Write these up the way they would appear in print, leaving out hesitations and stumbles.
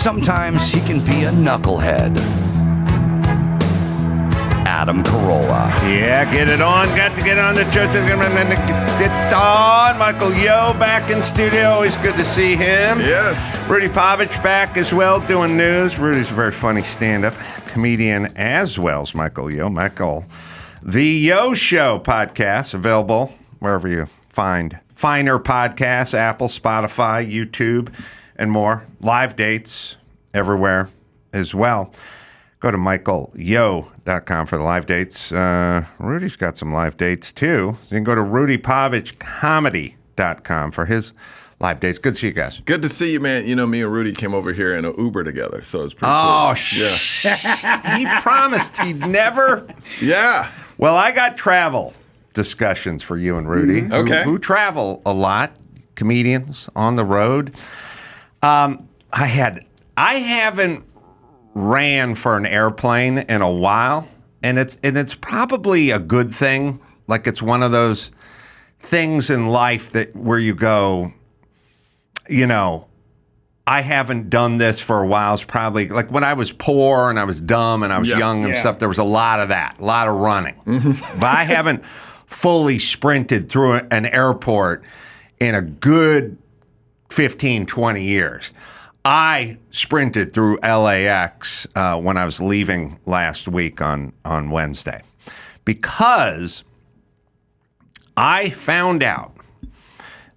sometimes he can be a knucklehead. Adam Carolla. Yeah, get it on. Got to get on the church. Get it on. Michael Yo back in studio. Always good to see him. Yes. Rudy Pavich back as well doing news. Rudy's a very funny stand-up comedian as well as Michael Yo. Michael, the Yo Show podcast available wherever you find finer podcasts, Apple, Spotify, YouTube, and more. Live dates everywhere as well. Go to michaelyo.com for the live dates. Rudy's got some live dates, too. You can go to rudypavichcomedy.com for his live dates. Good to see you guys. Good to see you, man. You know, me and Rudy came over here in an Uber together, so it's pretty Oh, cool. Yeah. He promised he'd never. Yeah. Well, I got travel discussions for you and Rudy, Okay. who travel a lot, comedians on the road. I haven't ran for an airplane in a while, and it's probably a good thing. Like, it's one of those things in life that where you go, you know, I haven't done this for a while. It's probably like when I was poor and I was dumb and I was young and stuff, there was a lot of that, a lot of running. But I haven't fully sprinted through an airport in a good 15, 20 years. I sprinted through LAX when I was leaving last week on Wednesday because I found out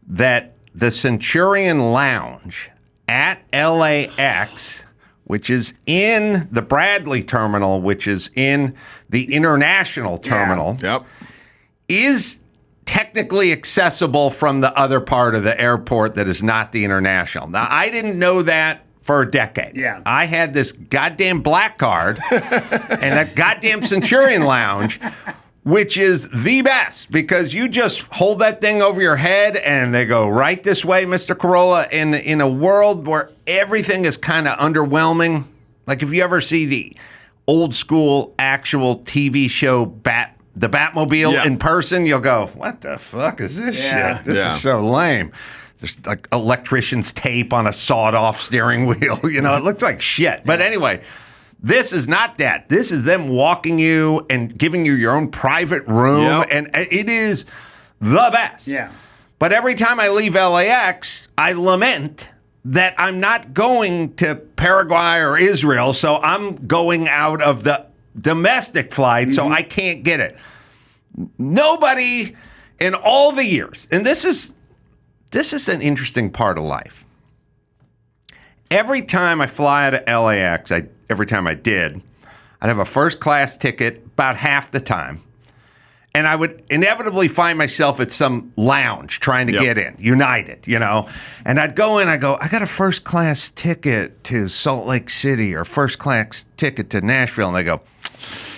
that the Centurion Lounge at LAX, which is in the Bradley terminal, which is in the international terminal, Yep. is technically accessible from the other part of the airport that is not the international. Now, I didn't know that for a decade. Yeah. I had this goddamn black card and that goddamn Centurion Lounge, which is the best because you just hold that thing over your head and they go right this way, Mr. Carolla, in a world where everything is kind of underwhelming. Like if you ever see the old school actual TV show the Batmobile in person, you'll go, what the fuck is this shit? This is so lame. There's like electrician's tape on a sawed-off steering wheel. You know, it looks like shit. But anyway, this is not that. This is them walking you and giving you your own private room, and it is the best. Yeah. But every time I leave LAX, I lament that I'm not going to Paraguay or Israel, so I'm going out of the domestic flight, so I can't get it. Nobody in all the years, and this is an interesting part of life. Every time I fly out of LAX, every time I did, I'd have a first class ticket about half the time. And I would inevitably find myself at some lounge trying to get in, United, you know. And I'd go in, I got a first class ticket to Salt Lake City or first class ticket to Nashville. And they go,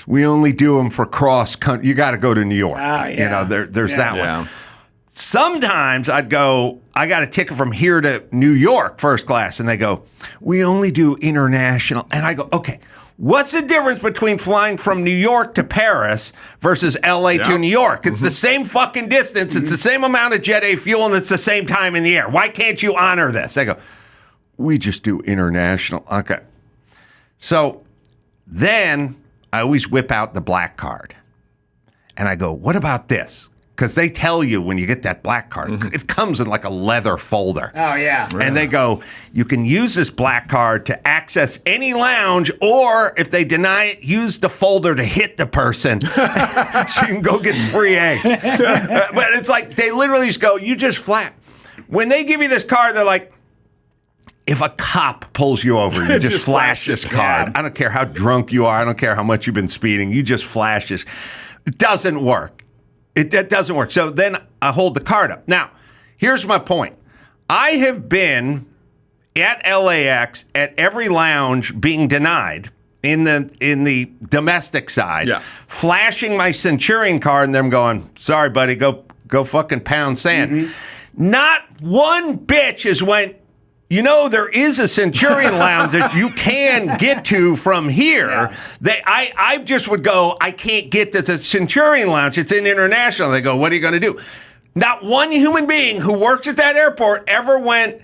we only do them for cross country. You got to go to New York. You know, there's that one. Sometimes I'd go, I got a ticket from here to New York first class. And they go, we only do international. And I go, okay. What's the difference between flying from New York to Paris versus LA to New York? It's the same fucking distance. It's the same amount of Jet A fuel, and it's the same time in the air. Why can't you honor this? I go, we just do international. Okay. So then I always whip out the black card. And I go, what about this? Because they tell you when you get that black card, it comes in like a leather folder. Oh, yeah. And they go, you can use this black card to access any lounge, or if they deny it, use the folder to hit the person so you can go get free eggs. But it's like, they literally just go, you just flat. When they give you this card, they're like, if a cop pulls you over, you just flash this card. Yeah. I don't care how drunk you are. I don't care how much you've been speeding. You just flash this. It doesn't work. It doesn't work. So then I hold the card up. Now, here's my point. I have been at LAX at every lounge being denied in the domestic side, flashing my Centurion card and them going, sorry, buddy, go fucking pound sand. Not one bitch has went, you know, there is a Centurion Lounge that you can get to from here. I just would go, I can't get to the Centurion Lounge. It's in international. They go, what are you going to do? Not one human being who works at that airport ever went,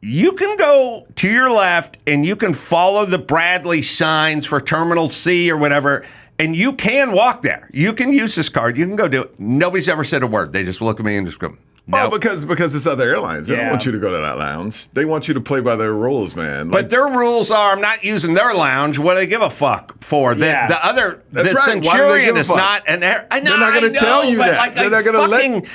you can go to your left and you can follow the Bradley signs for Terminal C or whatever, and you can walk there. You can use this card. You can go do it. Nobody's ever said a word. They just look at me and just go, Well, nope. because it's other airlines. They don't want you to go to that lounge. They want you to play by their rules, man. But their rules are, I'm not using their lounge. What do they give a fuck for? The other, That's the right. Centurion is not an air. I know, They're not going to tell you that. Like, They're not going to let.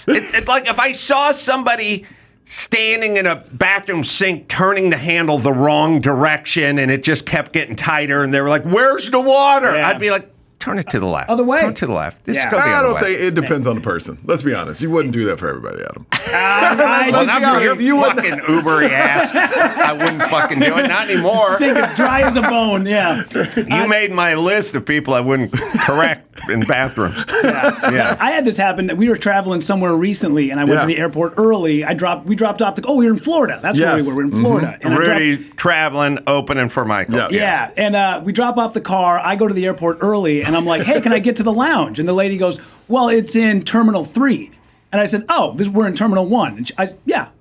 It's like if I saw somebody standing in a bathroom sink turning the handle the wrong direction and it just kept getting tighter and they were like, where's the water? Yeah. I'd be like, turn it to the left. Other way. Turn to the left. This Yeah. go the I other don't way. think it depends on the person. Let's be honest. You wouldn't do that for everybody, Adam. Well, not for your You wouldn't- fucking Ubery ass. I wouldn't fucking do it. Not anymore. Sink it dry as a bone. Yeah. You made my list of people I wouldn't correct in bathrooms. Yeah. I had this happen. We were traveling somewhere recently, and I went to the airport early. We dropped off. We were in Florida. That's where we Yes. were. We were in Florida. And I Rudy traveling, opening for Michael. Yeah. and we drop off the car. I go to the airport early, and I'm like, hey, can I get to the lounge? And the lady goes, well, it's in Terminal 3. And I said, oh, we're in Terminal 1. And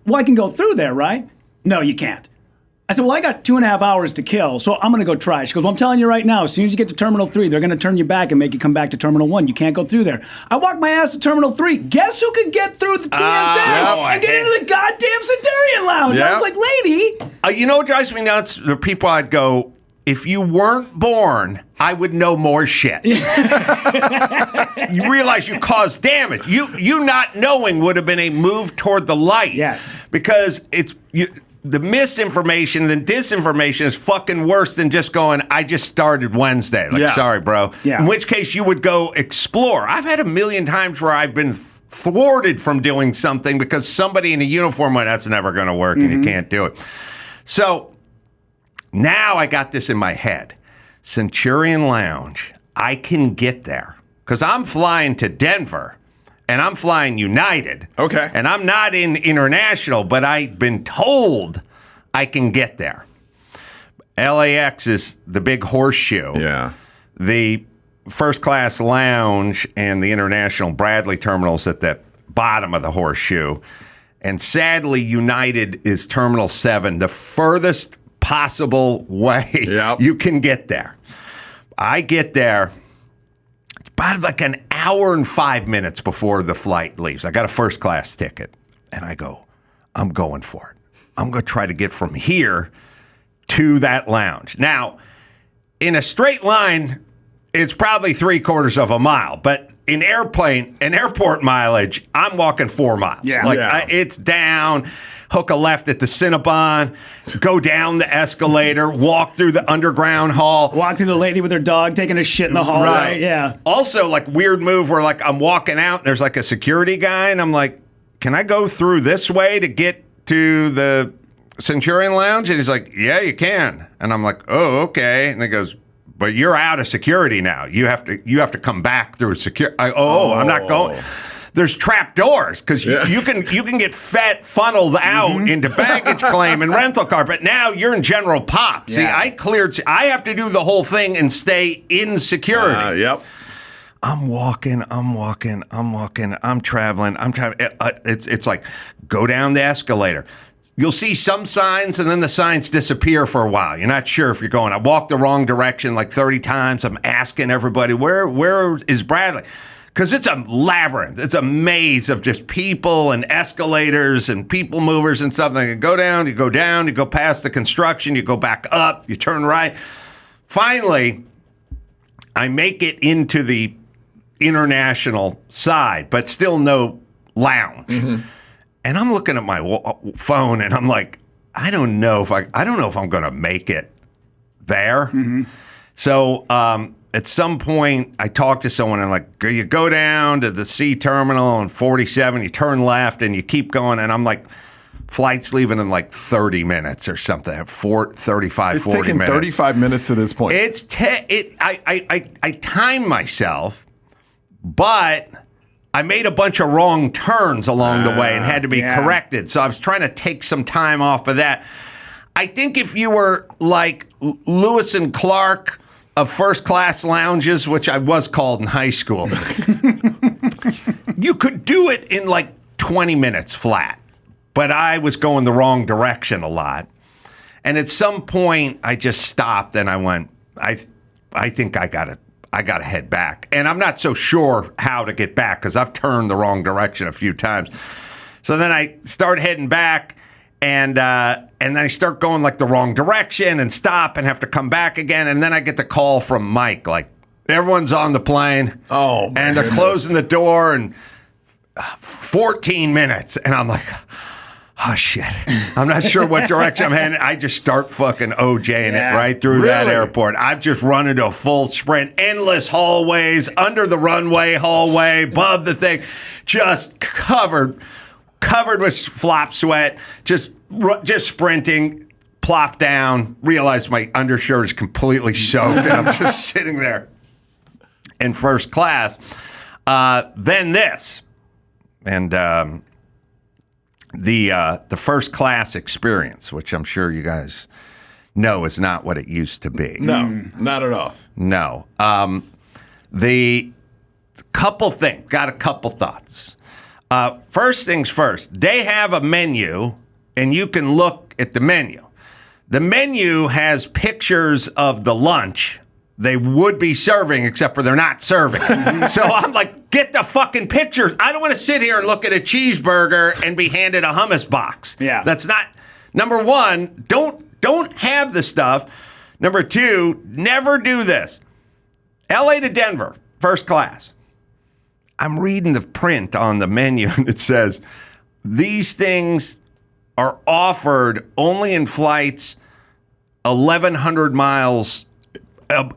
well, I can go through there, right? No, you can't. I said, well, I got 2.5 hours to kill, so I'm going to go try. She goes, well, I'm telling you right now, as soon as you get to Terminal 3, they're going to turn you back and make you come back to Terminal 1. You can't go through there. I walked my ass to Terminal 3. Guess who could get through the TSA and get into the goddamn Centurion Lounge? I was like, lady. You know what drives me nuts? The people I'd go, if you weren't born, I would know more shit. You realize you caused damage. You not knowing would have been a move toward the light. Yes. Because the misinformation, the disinformation is fucking worse than just going, I just started Wednesday. Like, sorry, bro. Yeah. In which case you would go explore. I've had a million times where I've been thwarted from doing something because somebody in a uniform went, that's never going to work and you can't do it. So now I got this in my head. Centurion Lounge, I can get there because I'm flying to Denver and I'm flying United. Okay. And I'm not in international, but I've been told I can get there. LAX is the big horseshoe. Yeah. The first class lounge and the international Bradley terminals at the bottom of the horseshoe. And sadly, United is Terminal 7, the furthest possible way you can get there. I get there about like an hour and 5 minutes before the flight leaves. I got a first class ticket and I go, I'm going for it. I'm going to try to get from here to that lounge. Now, in a straight line, it's probably 3/4 of a mile, but in airport mileage, I'm walking 4 miles. It's down, hook a left at the Cinnabon, go down the escalator, walk through the underground hall. Walk through the lady with her dog taking a shit in the hallway. Right. Yeah. Also, like, weird move where, like, I'm walking out, and there's, like, a security guy, and I'm like, can I go through this way to get to the Centurion Lounge? And he's like, yeah, you can. And I'm like, oh, okay. And he goes, but you're out of security now. You have to come back through security. I'm not going. There's trap doors because you can get funneled out into baggage claim and rental car. But now you're in general pop. See, I have to do the whole thing and stay in security. Yep. I'm walking. I'm traveling. It's like go down the escalator. You'll see some signs, and then the signs disappear for a while. You're not sure if you're going. I walked the wrong direction like 30 times. I'm asking everybody, where is Bradley? Because it's a labyrinth. It's a maze of just people and escalators and people movers and stuff. And you go down, you go past the construction, you go back up, you turn right. Finally, I make it into the international side, but still no lounge. Mm-hmm. And I'm looking at my phone, and I'm like, I don't know if I'm going to make it there. Mm-hmm. So at some point, I talk to someone, and I'm like, you go down to the C terminal on 47, you turn left, and you keep going. And I'm like, flight's leaving in like 30 minutes or something, 35, 40 minutes. It's taking 35 minutes to this point. I time myself, but I made a bunch of wrong turns along the way and had to be corrected. So I was trying to take some time off of that. I think if you were like Lewis and Clark of first class lounges, which I was called in high school, you could do it in like 20 minutes flat. but I was going the wrong direction a lot. And at some point, I just stopped and I went, I think I gotta head back. And I'm not so sure how to get back because I've turned the wrong direction a few times. So then I start heading back, and then I start going like the wrong direction and stop and have to come back again. And then I get the call from Mike, like, everyone's on the plane. Oh, and they're closing the door in 14 minutes. And I'm like, oh, shit. I'm not sure what direction I'm heading. I just start fucking OJing it right through that airport. I'm just running to a full sprint, endless hallways, under the runway hallway, above the thing, just covered with flop sweat, just sprinting, plop down, realize my undershirt is completely soaked, and I'm just sitting there in first class. Then this, and the first class experience, which I'm sure you guys know is not what it used to be. No, not at all. No. The couple things, got a couple thoughts. First things first, they have a menu, and you can look at the menu. The menu has pictures of the lunch they would be serving, except for they're not serving. So I'm like, get the fucking pictures. I don't want to sit here and look at a cheeseburger and be handed a hummus box. Yeah. That's not, number one, don't have the stuff. Number two, never do this. LA to Denver, first class. I'm reading the print on the menu, and it says, these things are offered only in flights 1,100 miles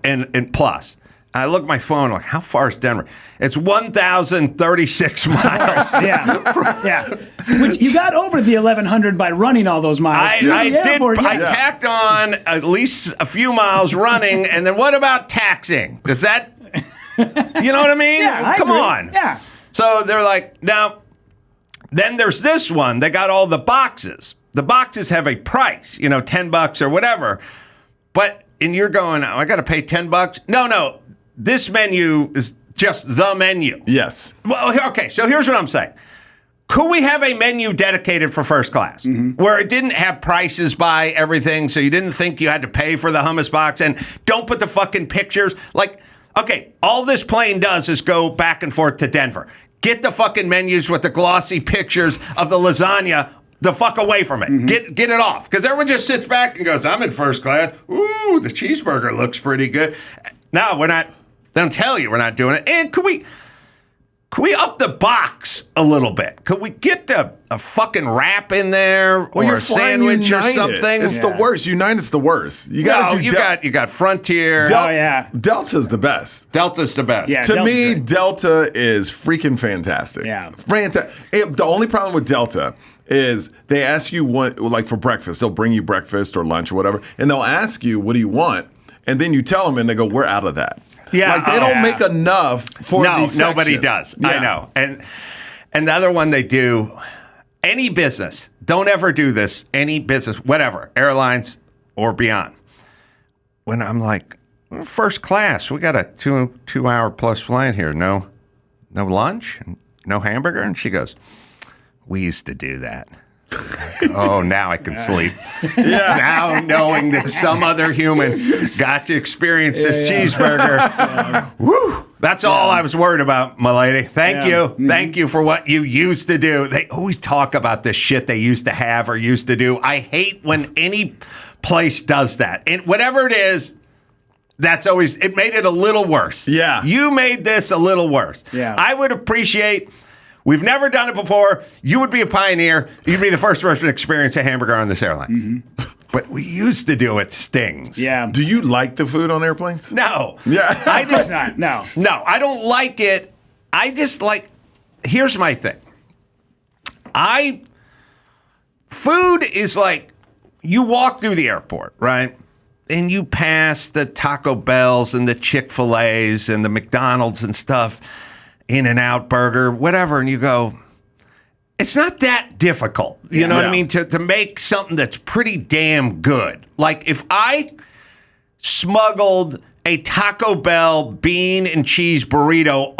and plus. I look at my phone, like, how far is Denver? It's 1,036 miles. Yeah. Which you got over the 1,100 by running all those miles. I tacked on at least a few miles running, and then what about taxing? Does that, you know what I mean? Yeah, Come on. Yeah. So they're like, now, then there's this one. They got all the boxes. The boxes have a price, $10 or whatever. And you're going, I got to pay $10? No. This menu is just the menu. Yes. Well, okay, so here's what I'm saying. Could we have a menu dedicated for first class where it didn't have prices by everything, so you didn't think you had to pay for the hummus box, and don't put the fucking pictures? Like, okay, all this plane does is go back and forth to Denver. Get the fucking menus with the glossy pictures of the lasagna the fuck away from it. Get it off. Because everyone just sits back and goes, I'm in first class. Ooh, the cheeseburger looks pretty good. No, we're not. They don't tell you we're not doing it. And could we up the box a little bit? Could we get a fucking wrap in there or a sandwich or something? It's the worst. United's the worst. You got you got Frontier. Delta's the best. Delta's the best. Yeah, to me, Delta is freaking fantastic. Yeah. Fantastic. The only problem with Delta is they ask you what, like for breakfast, they'll bring you breakfast or lunch or whatever, and they'll ask you, what do you want? And then you tell them, and they go, we're out of that. Yeah. Like, they don't make enough for these sections. Nobody does. Yeah. I know. And the other one they do, any business, don't ever do this, any business, whatever, airlines or beyond. When I'm like, first class, we got a two hour plus flight here. No lunch, no hamburger. And she goes, we used to do that. Oh, now I can sleep. Now knowing that some other human got to experience this cheeseburger. Woo! That's all I was worried about, my lady. Thank you. Thank you for what you used to do. They always talk about the shit they used to have or used to do. I hate when any place does that. And whatever it is, it made it a little worse. Yeah. You made this a little worse. Yeah. I would appreciate... We've never done it before. You would be a pioneer. You'd be the first person to experience a hamburger on this airline. But we used to do it. Stings. Yeah. Do you like the food on airplanes? No. Yeah. I just not. No. No, I don't like it. I just like. Here's my thing. Food is like, you walk through the airport, right? And you pass the Taco Bells and the Chick-fil-A's and the McDonald's and stuff. In-N-Out Burger, whatever, and you go, it's not that difficult. You know what I mean? To make something that's pretty damn good. Like if I smuggled a Taco Bell bean and cheese burrito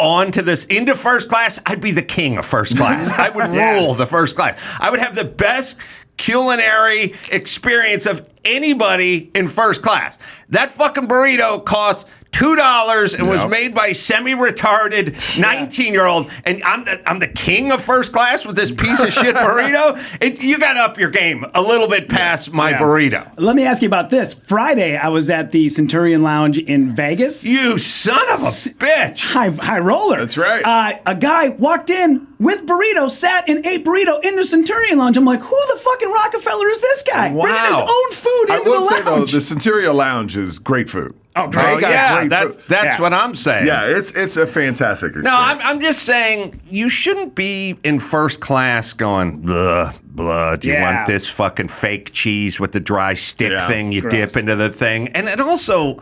into first class, I'd be the king of first class. I would rule the first class. I would have the best culinary experience of anybody in first class. That fucking burrito costs $2 and was made by a semi-retarded 19-year-old, and I'm the king of first class with this piece of shit burrito. You got to up your game a little bit past my burrito. Let me ask you about this. Friday, I was at the Centurion Lounge in Vegas. You son of a bitch! High roller. That's right. A guy walked in with burrito, sat and ate burrito in the Centurion Lounge. I'm like, who the fucking Rockefeller is this guy? Wow. Bringing his own food into I will the say though, lounge. the Centurion Lounge is great food. Oh, great. That's what I'm saying. Yeah, it's a fantastic experience. No, I'm just saying you shouldn't be in first class going, blah, blah, do you want this fucking fake cheese with the dry stick thing you dip into the thing? And also,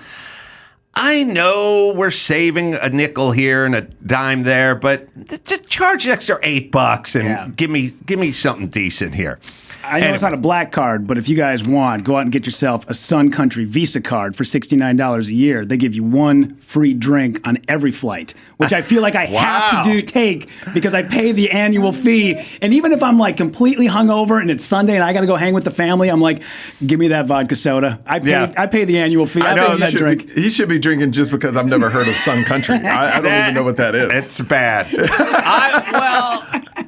I know we're saving a nickel here and a dime there, but just charge an extra $8 and give me something decent here. I know it's not a black card, but if you guys want, go out and get yourself a Sun Country Visa card for $69 a year. They give you one free drink on every flight, which I feel like I have to take because I pay the annual fee. And even if I'm like completely hungover and it's Sunday and I got to go hang with the family, I'm like, give me that vodka soda. I pay the annual fee. I know that drink. He should be drinking just because I've never heard of Sun Country. I don't even know what that is. It's bad.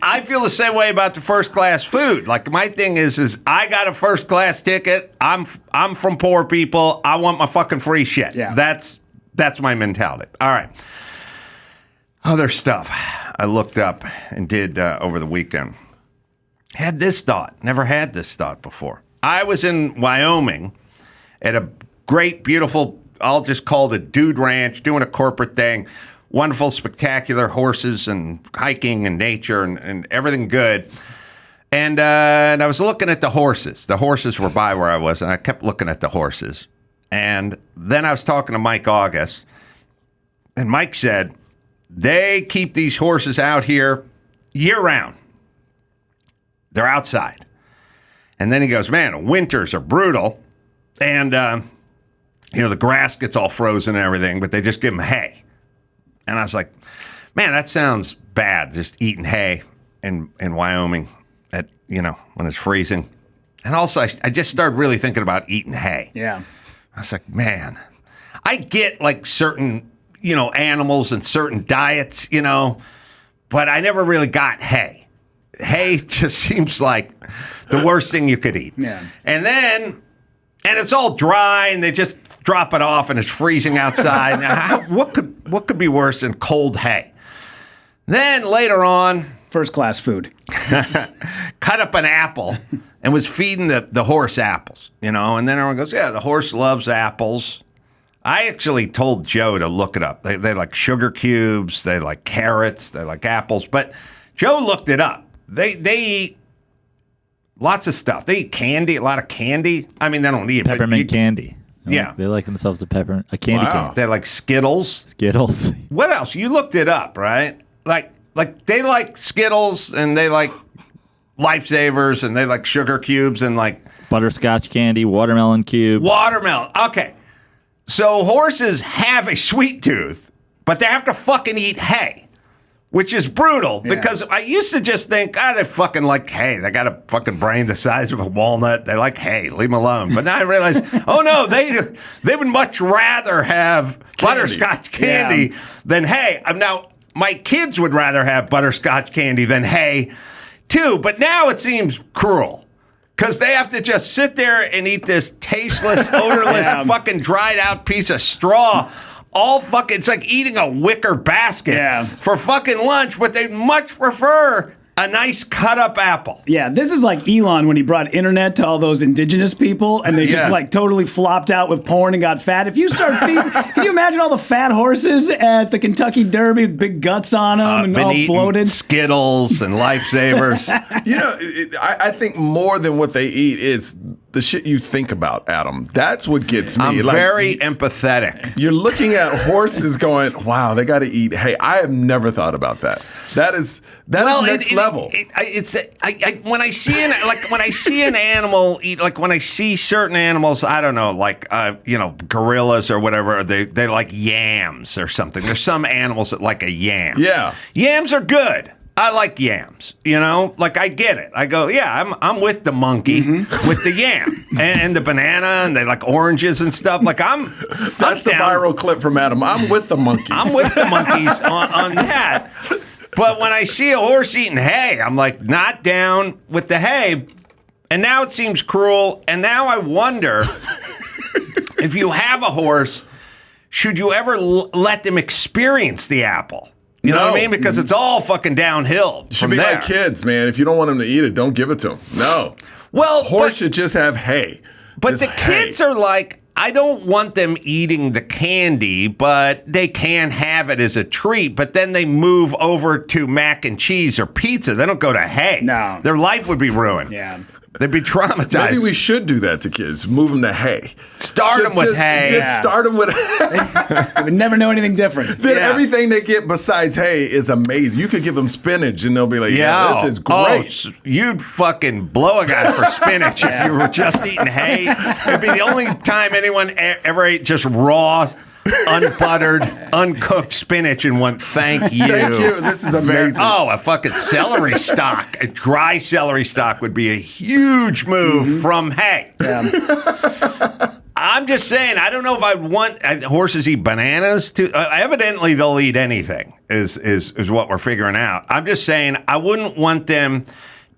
I feel the same way about the first class food. Like my thing is I got a first class ticket. I'm from poor people. I want my fucking free shit. Yeah. That's my mentality. All right. Other stuff I looked up and did over the weekend. Had this thought. Never had this thought before. I was in Wyoming at a great, beautiful, I'll just call it dude ranch, doing a corporate thing. Wonderful, spectacular horses and hiking and nature and everything good. And I was looking at the horses. The horses were by where I was, and I kept looking at the horses. And then I was talking to Mike August, and Mike said, they keep these horses out here year-round. They're outside. And then he goes, man, winters are brutal. And, the grass gets all frozen and everything, but they just give them hay. And I was like, man, that sounds bad, just eating hay in Wyoming when it's freezing. And also, I just started really thinking about eating hay. Yeah. I was like, man, I get like certain, animals and certain diets, but I never really got hay. Hay just seems like the worst thing you could eat. Yeah. And it's all dry, and they just drop it off, and it's freezing outside. Now, what could be worse than cold hay? Then later on, first class food. cut up an apple and was feeding the horse apples, and then everyone goes, yeah, the horse loves apples. I actually told Joe to look it up. They like sugar cubes, they like carrots, they like apples, but Joe looked it up. They eat lots of stuff. They eat candy, a lot of candy. I mean, they don't eat peppermint candy. They like themselves a candy cane. They like Skittles. Skittles. What else? You looked it up, right? Like they like Skittles, and they like Lifesavers, and they like sugar cubes, and like butterscotch candy, watermelon cube. Watermelon. Okay. So horses have a sweet tooth, but they have to fucking eat hay, which is brutal because I used to just think, they fucking like hay. They got a fucking brain the size of a walnut. They like hay. Leave them alone. But now I realize, oh no, they would much rather have butterscotch candy than hay. Now, my kids would rather have butterscotch candy than hay too, but now it seems cruel. Because they have to just sit there and eat this tasteless, odorless, fucking dried out piece of straw. It's like eating a wicker basket for fucking lunch, but they'd much prefer a nice cut up apple. Yeah, this is like Elon when he brought internet to all those indigenous people and they just like totally flopped out with porn and got fat. If you start feeding, can you imagine all the fat horses at the Kentucky Derby with big guts on them and all bloated? Skittles and Lifesavers. I think more than what they eat is the shit you think about, Adam. That's what gets me. I'm very empathetic. You're looking at horses going, wow, they got to eat hay. I have never thought about that. That is next level. When I see an animal eat, like when I see certain animals, I don't know, like gorillas or whatever, they like yams or something. There's some animals that like a yam. Yeah, yams are good. I like yams, like I get it. I go, yeah, I'm with the monkey, with the yam and the banana, and they like oranges and stuff. Like that's the viral clip from Adam. I'm with the monkeys. I'm with the monkeys on that. But when I see a horse eating hay, I'm like not down with the hay. And now it seems cruel. And now I wonder if you have a horse, should you ever let them experience the apple? You know what I mean? Because it's all fucking downhill. Should be like kids, man. If you don't want them to eat it, don't give it to them. No. Well, horse should just have hay. But the kids are like, I don't want them eating the candy, but they can have it as a treat. But then they move over to mac and cheese or pizza. They don't go to hay. No. Their life would be ruined. Yeah. They'd be traumatized. Maybe we should do that to kids. Move them to hay. Start them with hay. Just start them with hay. They would never know anything different. Then everything they get besides hay is amazing. You could give them spinach and they'll be like, yeah, this is great. Oh, you'd fucking blow a guy for spinach if you were just eating hay. It'd be the only time anyone ever ate just raw, unbuttered, uncooked spinach and went, thank you. Thank you. This is amazing. A fucking celery stock. A dry celery stock would be a huge move from hay. Yeah. I'm just saying, I don't know if I'd want horses eat bananas. Evidently, they'll eat anything, is what we're figuring out. I'm just saying, I wouldn't want them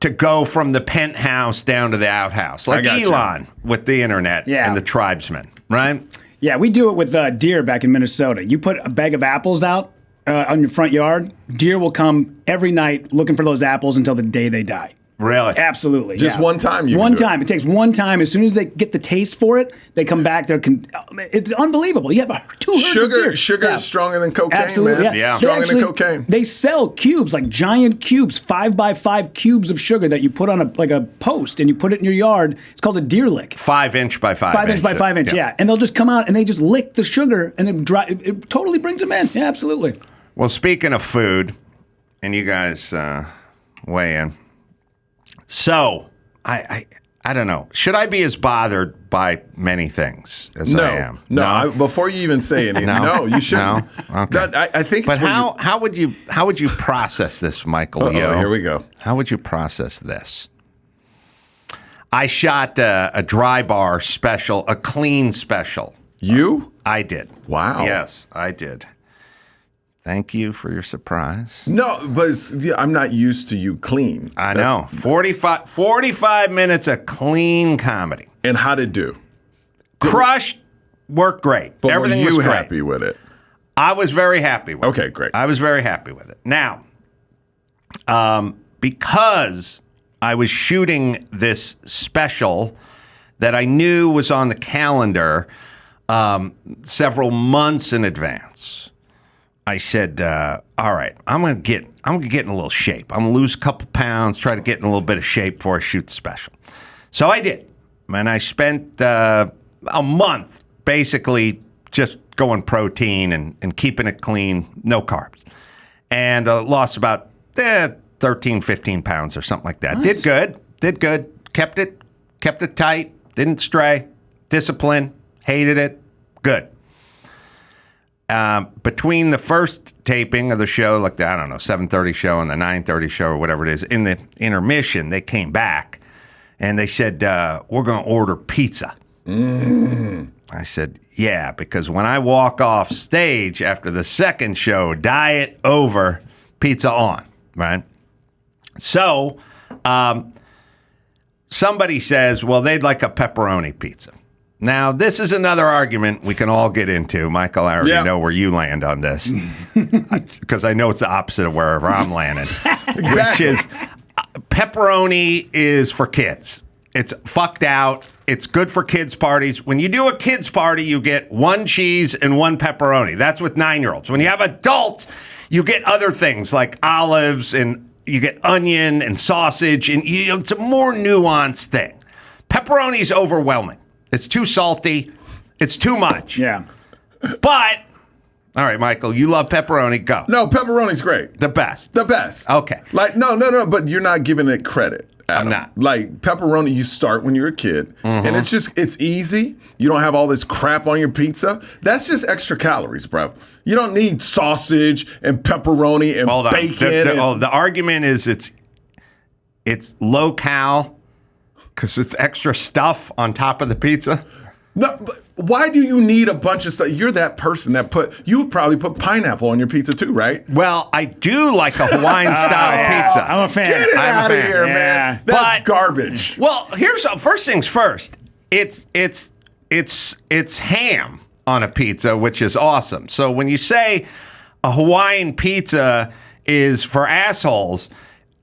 to go from the penthouse down to the outhouse. Like Elon with the internet and the tribesmen, right? Yeah, we do it with deer back in Minnesota. You put a bag of apples out on your front yard, deer will come every night looking for those apples until the day they die. Really? Absolutely. Just one time One time. It takes one time. As soon as they get the taste for it, they come back. It's unbelievable. You have two herds of deer. Sugar is stronger than cocaine, Absolutely, man. Yeah. Stronger than cocaine. They sell cubes, like giant cubes, 5x5 cubes of sugar that you put on a post and you put it in your yard. It's called a deer lick. 5 inch by 5 5 inch by 5 inch, yeah. And they'll just come out and they just lick the sugar and it totally brings them in. Yeah, absolutely. Well, speaking of food, and you guys weigh in. So, I don't know. Should I be as bothered by many things as I am? No. Before you even say anything, no, you shouldn't. No? Okay. I think. But how would you process this, Michael? Here we go. How would you process this? I shot a dry bar special, a clean special. You? I did. Wow. Yes, I did. Thank you for your surprise. No, but I'm not used to you clean. I know. 45 minutes of clean comedy. And how'd it do? Crushed, worked great. But Everything were you was great. happy with it? I was very happy with it. Okay, great. I was very happy with it. Now, because I was shooting this special that I knew was on the calendar several months in advance, I said, all right, I'm gonna get in a little shape. I'm gonna lose a couple pounds, try to get in a little bit of shape before I shoot the special. So I did. And I spent a month basically just going protein and keeping it clean, no carbs. And lost about 13, 15 pounds or something like that. Nice. Did good. Kept it tight, didn't stray, discipline, hated it, good. Between the first taping of the show, like the, 7:30 show and the 9:30 show or whatever it is, in the intermission, they came back and they said, we're going to order pizza. I said, yeah, because when I walk off stage after the second show, diet over, pizza on, right? So somebody says, well, they'd like a pepperoni pizza. Now, this is another argument we can all get into. Michael, I already know where you land on this because I know it's the opposite of wherever I'm landing, which is pepperoni is for kids. It's fucked out. It's good for kids' parties. When you do a kids' party, you get one cheese and one pepperoni. That's with 9-year-olds. When you have adults, you get other things like olives and you get onion and sausage, and it's a more nuanced thing. Pepperoni's overwhelming. It's too salty. It's too much. Yeah. But, all right, Michael, you love pepperoni. Go. No, pepperoni's great. The best. The best. Okay. Like, no, but you're not giving it credit. Adam. I'm not. Like, pepperoni, you start when you're a kid, and it's easy. You don't have all this crap on your pizza. That's just extra calories, bro. You don't need sausage and pepperoni and Hold on. bacon. The argument is it's low cal because it's extra stuff on top of the pizza. No, but why do you need a bunch of stuff? You're that person that you would probably put pineapple on your pizza too, right? Well, I do like a Hawaiian style pizza. I'm a fan. Get it I'm a out of fan. here, Yeah. man. That's But- garbage. Well, here's first things first. It's ham on a pizza, which is awesome. So when you say a Hawaiian pizza is for assholes,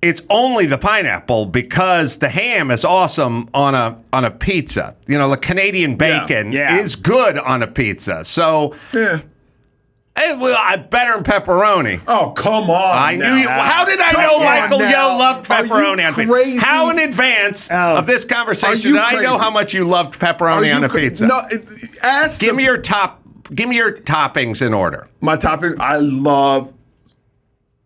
it's only the pineapple because the ham is awesome on a pizza. You know, the Canadian bacon Yeah. is good on a pizza. So Yeah. better than pepperoni. Oh, come on. I now. knew you. How did I Come know on Michael now. Yo loved Are you pepperoni on pizza? crazy? How in advance of this Are conversation you did I know crazy? how much you loved Are pepperoni you on a cra- pizza? No, ask Give me your toppings in order. my toppings.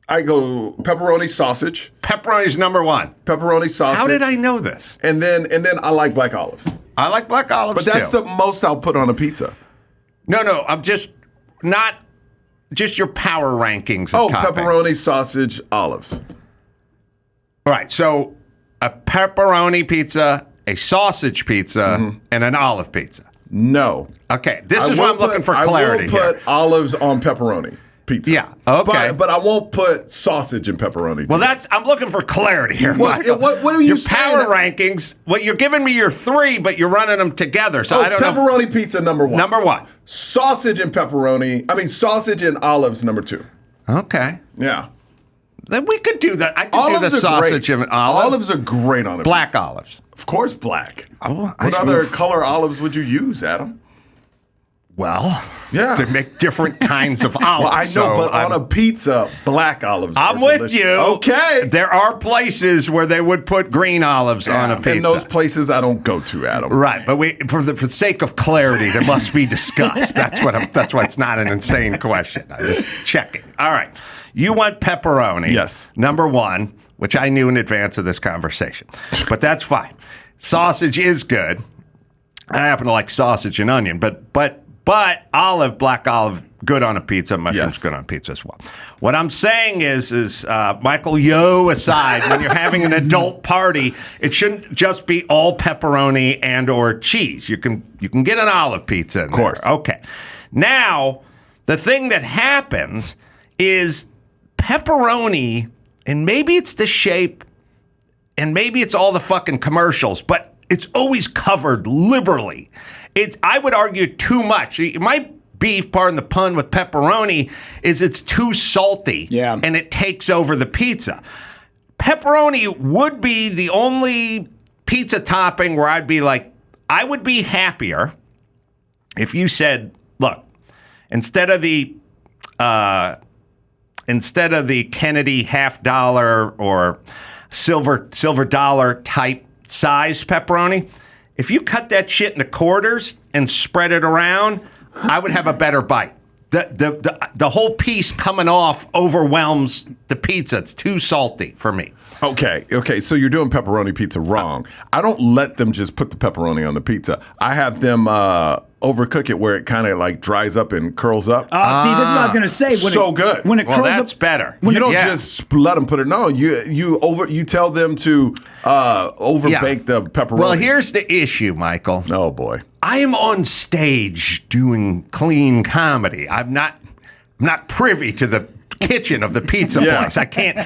I go pepperoni sausage, Pepperoni's number one. pepperoni sausage. How did I know this? And then I like black olives. I like black olives But that's too. the most I'll put on a pizza. No, I'm just not just your power rankings of toppings. Pepperoni, sausage, olives. All right, so a pepperoni pizza, a sausage pizza, and an olive pizza. No. Okay, this I is why will I'm looking for I clarity will put here. olives on pepperoni pizza. Yeah, okay. But I won't put sausage in pepperoni. Well, together. I'm looking for clarity here. What- Michael. what are you your saying? power rankings? Well, you're giving me your three, but you're running them together. So I don't know. pepperoni pizza number one. Number one. Sausage and pepperoni. I mean, sausage and olives number two. Okay. Yeah. Then we could do that. I could Olives do the are sausage great. and olive. Olives are great on a Black pizza. olives. Of course, black. Oh, What other color olives would you use, Adam? Well, Yeah. to make different kinds of olives. Well, I know, So but on a pizza, black olives. I'm are with delicious. you. Okay. There are places where they would put green olives on a pizza. And those places I don't go to, Adam. Right, but for the sake of clarity, there must be discussed. That's why it's not an insane question. I'm just checking. All right, you want pepperoni? Yes. Number one, which I knew in advance of this conversation, but that's fine. Sausage is good. I happen to like sausage and onion, but black olive, good on a pizza. Mushrooms, Yes. good on pizza as well. What I'm saying is Michael Yo aside, when you're having an adult party, it shouldn't just be all pepperoni and or cheese. You can get an olive pizza in Of course. there. Okay. Now, the thing that happens is pepperoni, and maybe it's the shape, and maybe it's all the fucking commercials, but it's always covered liberally. I would argue too much. My beef, pardon the pun, with pepperoni is it's too salty. Yeah. And it takes over the pizza. Pepperoni would be the only pizza topping where I'd be like, I would be happier if you said, look, instead of the Kennedy $50 or silver dollar type size pepperoni, if you cut that shit into quarters and spread it around, I would have a better bite. The whole piece coming off overwhelms the pizza. It's too salty for me. Okay. So you're doing pepperoni pizza wrong. I don't let them just put the pepperoni on the pizza. I have them overcook it where it kind of like dries up and curls up. Oh, see, this is what I was going to say. Good. When it Well, curls that's up, better. You don't Yeah. just let them put it. No, you tell them to overbake the pepperoni. Well, here's the issue, Michael. Oh boy. I am on stage doing clean comedy. I'm not privy to the kitchen of the pizza Yeah. place.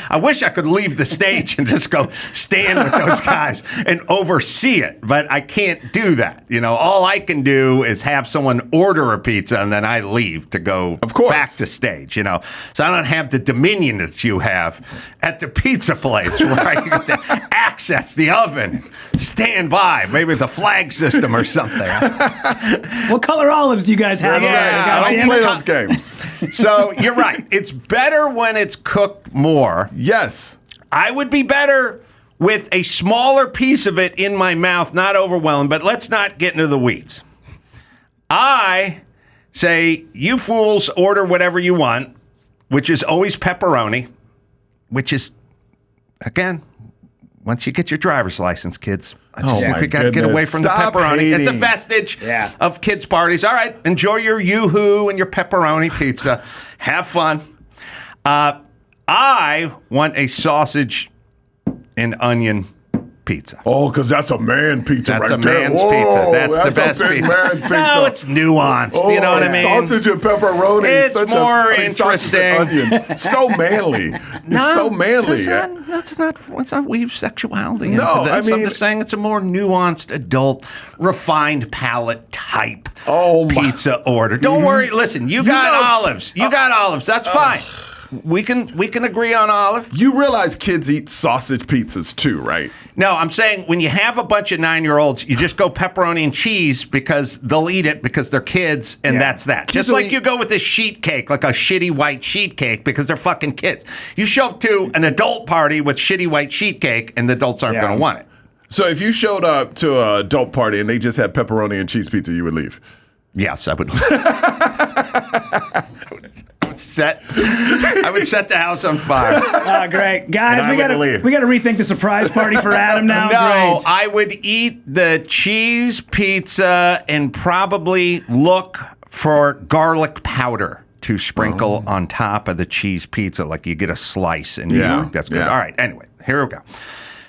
I wish I could leave the stage and just go stand with those guys and oversee it, but I can't do that. You know, all I can do is have someone order a pizza and then I leave to go Of course. back to stage, you know. So I don't have the dominion that you have at the pizza place where I get to access the oven, stand by, maybe with a flag system or something. what color olives do you guys have? Yeah, over there? I God don't damn play it. those games. So you're right. It's better when it's cooked more. Yes. I would be better with a smaller piece of it in my mouth, not overwhelmed, but let's not get into the weeds. I say, you fools order whatever you want, which is always pepperoni, which is, again, once you get your driver's license, kids, I just think we got to get away from Stop the pepperoni. hating. It's a vestige of kids' parties. All right, enjoy your yoo-hoo and your pepperoni pizza. Have fun. I want a sausage and onion pizza. Oh, because that's a man pizza That's right a there. man's Whoa, pizza. That's the best a big pizza. man pizza. No, it's nuanced. Oh, you know what I mean? Sausage and pepperoni. It's such more sausage and interesting. onion. So manly. It's so manly. Let's not weave sexuality No, into this. I mean- I'm just saying it's a more nuanced, adult, refined palate type pizza order. Don't worry. Listen, you got olives. You got olives. That's fine. We can agree on olive. You realize kids eat sausage pizzas too, right? No, I'm saying when you have a bunch of 9-year-olds, you just go pepperoni and cheese because they'll eat it because they're kids, and that's that. Just like you go with this sheet cake, like a shitty white sheet cake, because they're fucking kids. You show up to an adult party with shitty white sheet cake, and the adults aren't going to want it. So if you showed up to an adult party and they just had pepperoni and cheese pizza, you would leave? Yes, I would. I would set the house on fire. Oh, great. Guys, And we I got would leave. to rethink the surprise party for Adam now. No, Great. I would eat the cheese pizza and probably look for garlic powder to sprinkle on top of the cheese pizza, like you get a slice in New York. That's good. Yeah. All right, anyway, here we go.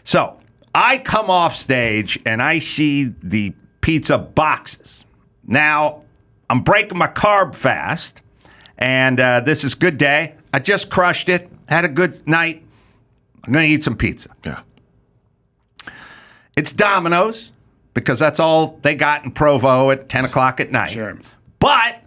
So I come off stage and I see the pizza boxes. Now, I'm breaking my carb fast. And this is good day. I just crushed it. Had a good night. I'm going to eat some pizza. Yeah. It's Domino's because that's all they got in Provo at 10 o'clock at night. Sure. But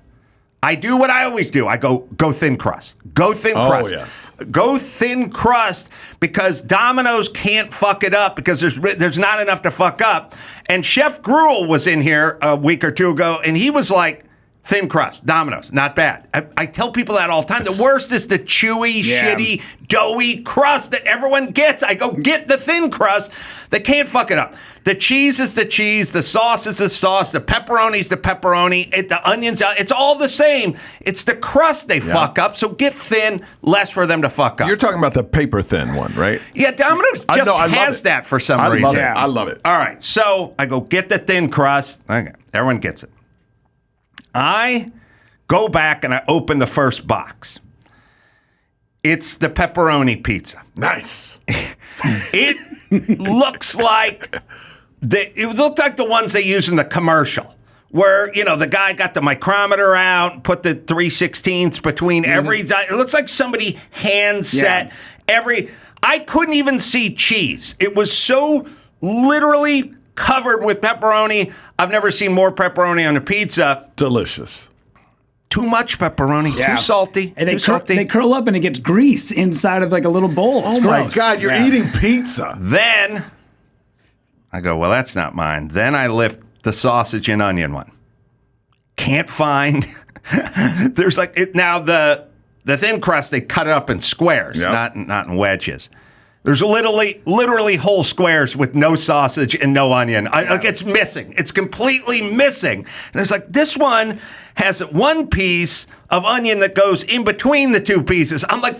I do what I always do. I go thin crust. Go thin crust. Oh, yes. Go thin crust because Domino's can't fuck it up because there's not enough to fuck up. And Chef Gruel was in here a week or two ago, and he was like, thin crust, Domino's, not bad. I tell people that all the time. The worst is the chewy, shitty, doughy crust that everyone gets. I go, get the thin crust. They can't fuck it up. The cheese is the cheese. The sauce is the sauce. The pepperoni's the pepperoni. The onions, it's all the same. It's the crust they fuck up. So get thin, less for them to fuck up. You're talking about the paper thin one, right? Yeah, Domino's I just know, I love has it. that for some I reason. love it. I love it. All right, so I go, get the thin crust. Okay, everyone gets it. I go back and I open the first box. It's the pepperoni pizza. Nice. It looks like the ones they use in the commercial, where the guy got the micrometer out, put the 3/16 between every. It looks like somebody hand set every. I couldn't even see cheese. It was so literally covered with pepperoni. I've never seen more pepperoni on a pizza. Delicious. Too much pepperoni, too salty, And too salty. they curl up and it gets grease inside of like a little bowl. It's Oh my gross. God, you're eating pizza. Then I go, well, that's not mine. Then I lift the sausage and onion one. Can't find. There's now the thin crust. They cut it up in squares, not in wedges. There's literally whole squares with no sausage and no onion. It's missing. It's completely missing. And there's this one has one piece of onion that goes in between the two pieces. I'm like,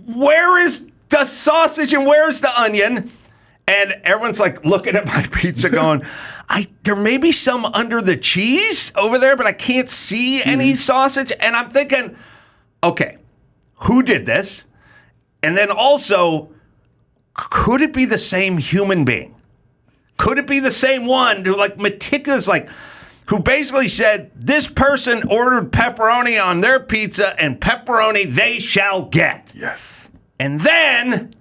where is the sausage and where's the onion? And everyone's looking at my pizza going, there may be some under the cheese over there, but I can't see any sausage. And I'm thinking, okay, who did this? And then also, could it be the same human being? Could it be the same one who meticulous, who basically said, this person ordered pepperoni on their pizza and pepperoni they shall get. Yes. And then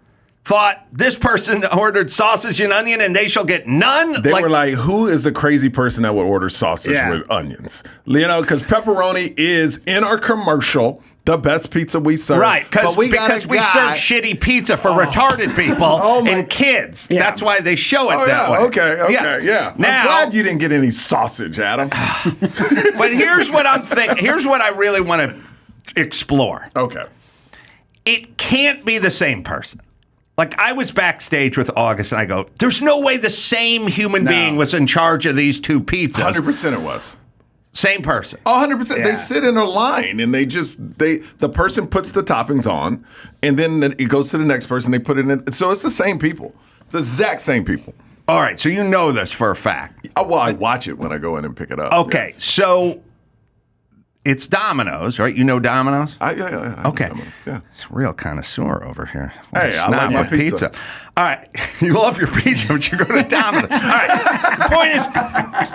thought this person ordered sausage and onion and they shall get none. They were like, who is the crazy person that would order sausage Yeah. with onions? Because pepperoni is in our commercial the best pizza we serve. Right, because we serve shitty pizza for retarded people and kids. Yeah. That's why they show it Oh, that yeah. way. Okay, yeah. Now, I'm glad you didn't get any sausage, Adam. but here's what I'm thinking. Here's what I really want to explore. Okay. It can't be the same person. Like, I was backstage with August, and I go, there's no way the same human being was in charge of these two pizzas. 100% it was. Same person. 100%. Yeah. They sit in a line and the person puts the toppings on and then it goes to the next person. They put it in. So it's the same people. The exact same people. All right, so you know this for a fact. Well, I watch it when I go in and pick it up. Okay, yes. so it's Domino's, right? You know Domino's? I know Okay. Domino's, yeah. It's a real connoisseur over here. Hey, I like my pizza. All right. You love your pizza, but you go to Domino's. All right. The point is,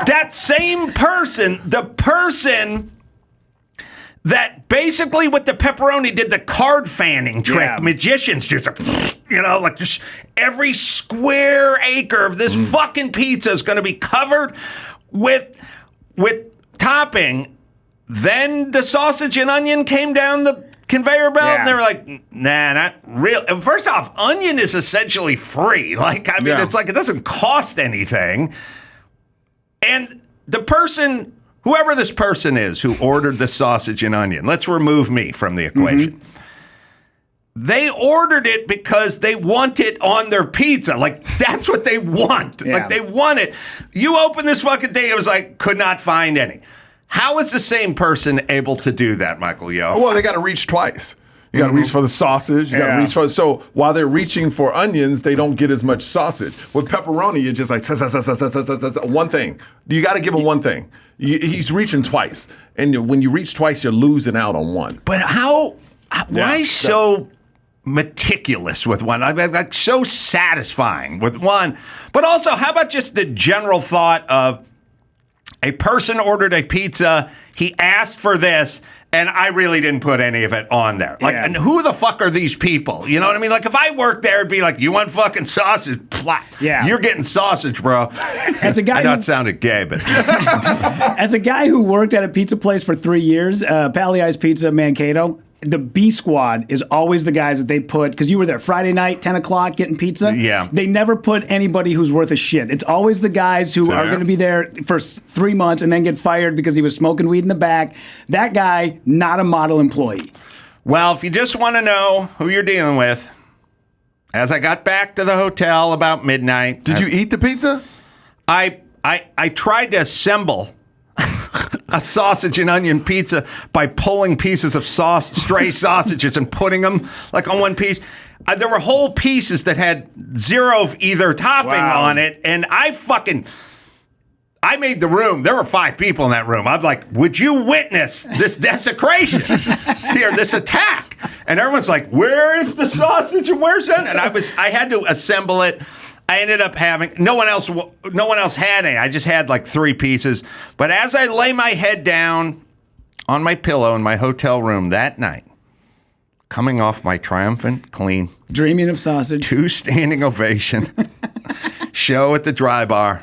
that same person, the person that basically with the pepperoni did the card fanning trick, Yeah. magicians just, like just every square acre of this fucking pizza is going to be covered with topping. Then the sausage and onion came down the conveyor belt, and they were like, nah, not real. And first off, onion is essentially free. Like, I mean, it's like it doesn't cost anything. And the person, whoever this person is who ordered the sausage and onion, let's remove me from the equation. They ordered it because they want it on their pizza. Like, that's what they want. Yeah. Like, they want it. You open this fucking thing, it was like, could not find any. How is the same person able to do that, Michael Yo? Well, they got to reach twice. You got to reach for the sausage. You got to reach for so while they're reaching for onions, they don't get as much sausage. With pepperoni, you're just like one thing. You got to give him one thing. He's reaching twice, and when you reach twice, you're losing out on one. But why so meticulous with one? I mean, like so satisfying with one. But also, how about just the general thought of a person ordered a pizza, he asked for this, and I really didn't put any of it on there. Like, and who the fuck are these people? You know what I mean? Like, if I worked there, it'd be like, you want fucking sausage? Plah. Yeah. You're getting sausage, bro. As a guy I know who- it sounded gay, but As a guy who worked at a pizza place for 3 years, Pagliai's Pizza, Mankato, the B squad is always the guys that they put, because you were there Friday night, 10 o'clock, getting pizza. Yeah. They never put anybody who's worth a shit. It's always the guys who are going to be there for 3 months and then get fired because he was smoking weed in the back. That guy, not a model employee. well, if you just want to know who you're dealing with, as I got back to the hotel about midnight, Did you eat the pizza? I tried to assemble a sausage and onion pizza by pulling pieces of stray sausages and putting them like on one piece. There were whole pieces that had zero of either topping on it, and I made the room. There were 5 people in that room. I'm like, would you witness this desecration here, this attack? And everyone's like, where is the sausage and where's that? And I had to assemble it. I ended up having no one else had any. I just had like 3 pieces. But as I lay my head down on my pillow in my hotel room that night, coming off my triumphant, clean, Dreaming of sausage. 2 standing ovation show at the Dry Bar,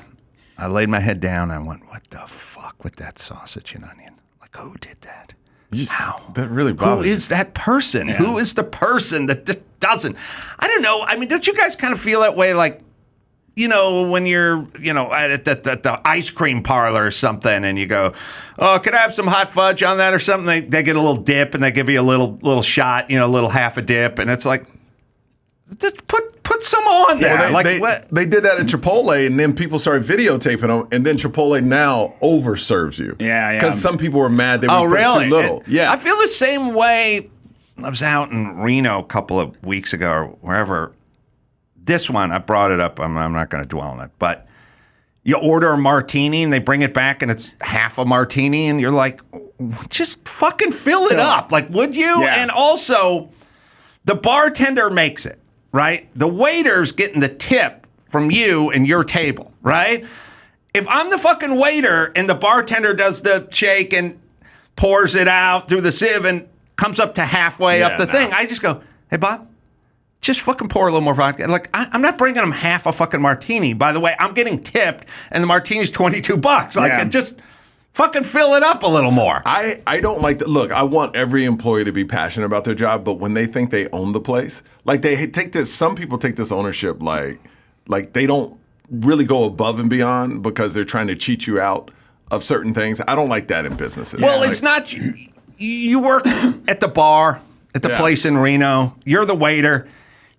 I laid my head down and I went, what the fuck with that sausage and onion? Like, who did that? How? That really Who bothers me. is that person? Yeah. Who is the person that just doesn't? I don't know. I mean, don't you guys kind of feel that way? Like, when you're, at the ice cream parlor or something, and you go, oh, could I have some hot fudge on that or something? They get a little dip, and they give you a little shot, a little half a dip, and it's like, just put some on there. Well, they did that at Chipotle, and then people started videotaping them, and then Chipotle now overserves you. Yeah. Because some people were mad they were putting really? too little. I feel the same way. I was out in Reno a couple of weeks ago or wherever. This one, I brought it up. I'm not going to dwell on it. But you order a martini and they bring it back and it's half a martini and you're like, just fucking fill it up. Like, would you? Yeah. And also, the bartender makes it, right? The waiter's getting the tip from you and your table, right? If I'm the fucking waiter and the bartender does the shake and pours it out through the sieve and comes up to halfway up the thing, I just go, hey, Bob, just fucking pour a little more vodka. Like, I'm not bringing them half a fucking martini. By the way, I'm getting tipped, and the martini's $22. Like, just fucking fill it up a little more. I don't like that. Look, I want every employee to be passionate about their job, but when they think they own the place, like they take this, some people take this ownership like they don't really go above and beyond because they're trying to cheat you out of certain things. I don't like that in businesses. Well, Like, it's not, you work at the bar, at the place in Reno, you're the waiter.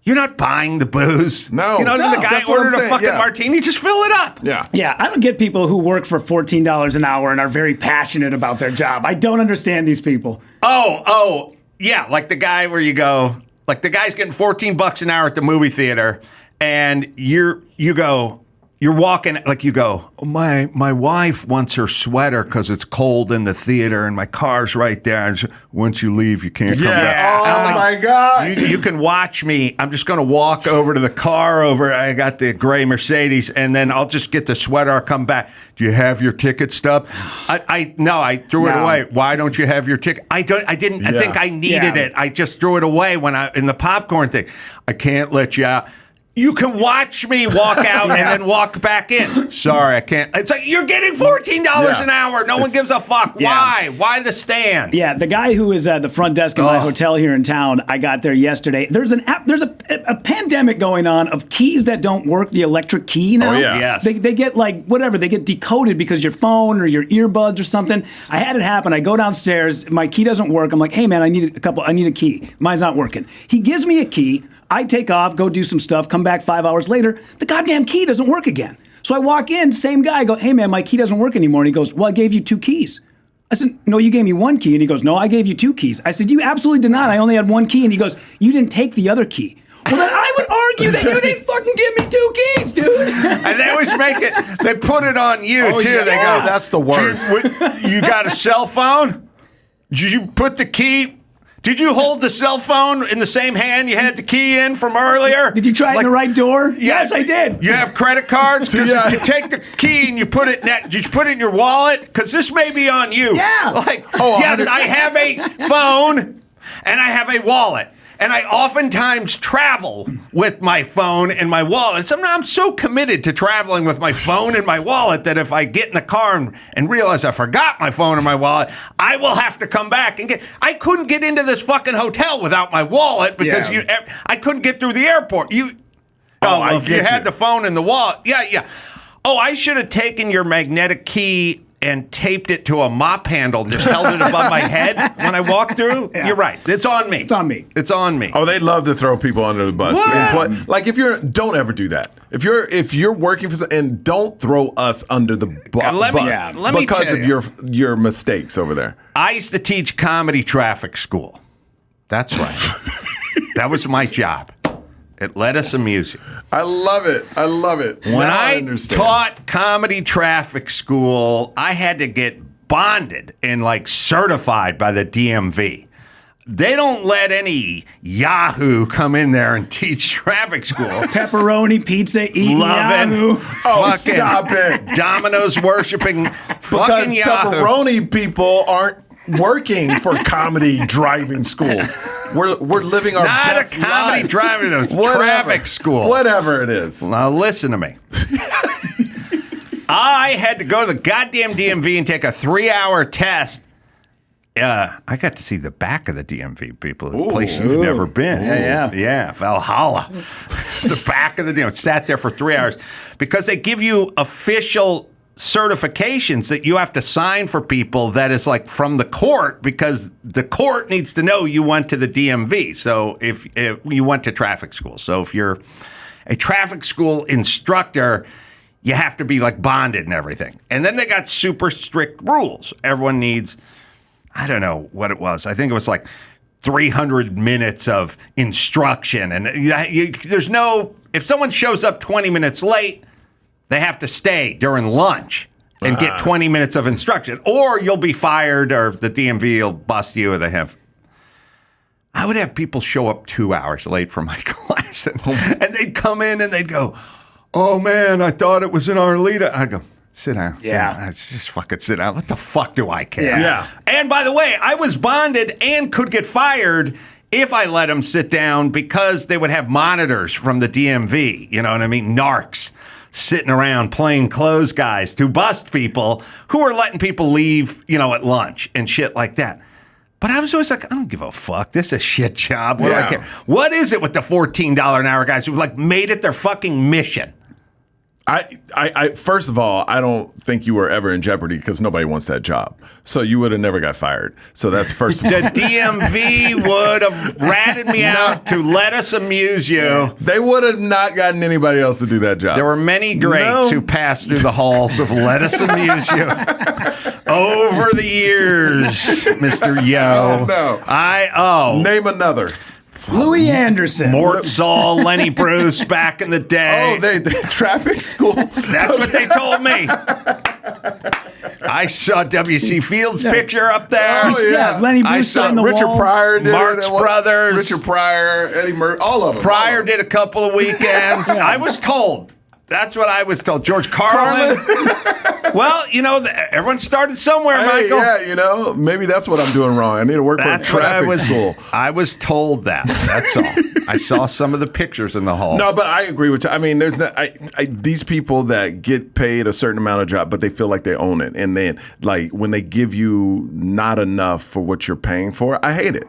You're not buying the booze. No. You know, No, the guy that's what I'm ordered a saying, fucking yeah. martini, just fill it up. Yeah. Yeah, I don't get people who work for $14 an hour and are very passionate about their job. I don't understand these people. Oh, yeah, like the guy where you go, like the guy's getting $14 an hour at the movie theater, and you're walking, like you go, oh, my wife wants her sweater because it's cold in the theater and my car's right there. And once you leave, you can't come back. Oh, And I'm my God. You can watch me. I'm just going to walk over to the car I got the gray Mercedes, and then I'll just get the sweater. I'll come back. Do you have your ticket stub? No, I threw it away. Why don't you have your ticket? I didn't. I think I needed it. I just threw it away in the popcorn thing. I can't let you out. You can watch me walk out and then walk back in. Sorry, I can't. It's like, you're getting $14 an hour. No one gives a fuck. Why? Why the stand? Yeah, the guy who is at the front desk of my hotel here in town, I got there yesterday. There's a pandemic going on of keys that don't work, the electric key now. Oh, yeah. Yes. They get like, whatever, they get decoded because your phone or your earbuds or something. I had it happen. I go downstairs, my key doesn't work. I'm like, hey man, I need a key. Mine's not working. He gives me a key. I take off, go do some stuff, come back 5 hours later, the goddamn key doesn't work again. So I walk in, same guy, I go, hey man, my key doesn't work anymore. And he goes, well, I gave you 2 keys. I said, no, you gave me 1 key. And he goes, no, I gave you 2 keys. I said, you absolutely did not. I only had 1 key. And he goes, you didn't take the other key. Well, then I would argue that you didn't fucking give me 2 keys, dude. And they always they put it on you, too. Yeah. They go, that's the worst. You got a cell phone? Did you put the key? Did you hold the cell phone in the same hand you had the key in from earlier? Did you try it in the right door? Yeah, Yes, I did. You have credit cards? Because if you take the key and you put it did you put it in your wallet? Because this may be on you. Yeah. Like, yes, I have a phone and I have a wallet. And I oftentimes travel with my phone and my wallet. I'm so committed to traveling with my phone and my wallet that if I get in the car and realize I forgot my phone and my wallet, I will have to come back and I couldn't get into this fucking hotel without my wallet because I couldn't get through the airport. If you had the phone and the wallet, yeah. Oh, I should have taken your magnetic key and taped it to a mop handle and just held it above my head when I walked through. Yeah. You're right. It's on me. It's on me. It's on me. Oh, they love to throw people under the bus. What? Like don't ever do that. If you're working for and don't throw us under the bus let me because tell of your mistakes over there. I used to teach comedy traffic school. That's right. That was my job. It let us amuse you. I love it. When Now I understand. taught comedy traffic school, I had to get bonded and certified by the DMV. They don't let any Yahoo come in there and teach traffic school. Pepperoni, pizza, eating Yahoo. Fucking stop it. Domino's worshiping Because fucking Yahoo. pepperoni people aren't working for comedy driving schools. We're living our Not best a comedy life. driving, a traffic school. Whatever it is. Now listen to me. I had to go to the goddamn DMV and take a 3-hour test. I got to see the back of the DMV, people. A place you've never been. Yeah, Valhalla. The back of the DMV. Sat there for 3 hours because they give you official certifications that you have to sign for people that is from the court because the court needs to know you went to the DMV. So if you went to traffic school. So if you're a traffic school instructor, you have to be bonded and everything. And then they got super strict rules. Everyone needs, I don't know what it was. I think it was 300 minutes of instruction. And there's no, if someone shows up 20 minutes late, they have to stay during lunch and get 20 minutes of instruction, or you'll be fired, or the DMV will bust you, or I would have people show up 2 hours late for my class, and they'd come in and they'd go, oh man, I thought it was in Arleta. I go, sit down. Just fucking sit down. What the fuck do I care? Yeah. And by the way, I was bonded and could get fired if I let them sit down because they would have monitors from the DMV. You know what I mean? Narcs. Sitting around plain clothes guys to bust people who are letting people leave, at lunch and shit like that. But I was always like, I don't give a fuck. This is a shit job. What do I care? What is it with the $14 an hour guys who've made it their fucking mission I first of all, I don't think you were ever in jeopardy because nobody wants that job. So you would have never got fired. So that's first of all. The DMV would have ratted me out to let us amuse you. They would have not gotten anybody else to do that job. There were many greats who passed through the halls of let us amuse you over the years, Mr. Yo. No. Name another. Louis Anderson. Mort Saul, Lenny Bruce back in the day. Oh, they traffic school. That's what they told me. I saw W.C. Fields' picture up there. Oh, yeah. Lenny Bruce signed the Richard wall. Pryor did Marx it. Brothers. Richard Pryor, Eddie Murphy, all of them. Pryor did a couple of weekends. I was told. That's what I was told. George Carlin. Well, everyone started somewhere, Michael. Yeah, maybe that's what I'm doing wrong. I need to work for a traffic school. I was told that. That's all. I saw some of the pictures in the hall. No, but I agree with you. I mean, there's these people that get paid a certain amount of job, but they feel like they own it. And then, like, when they give you not enough for what you're paying for, I hate it.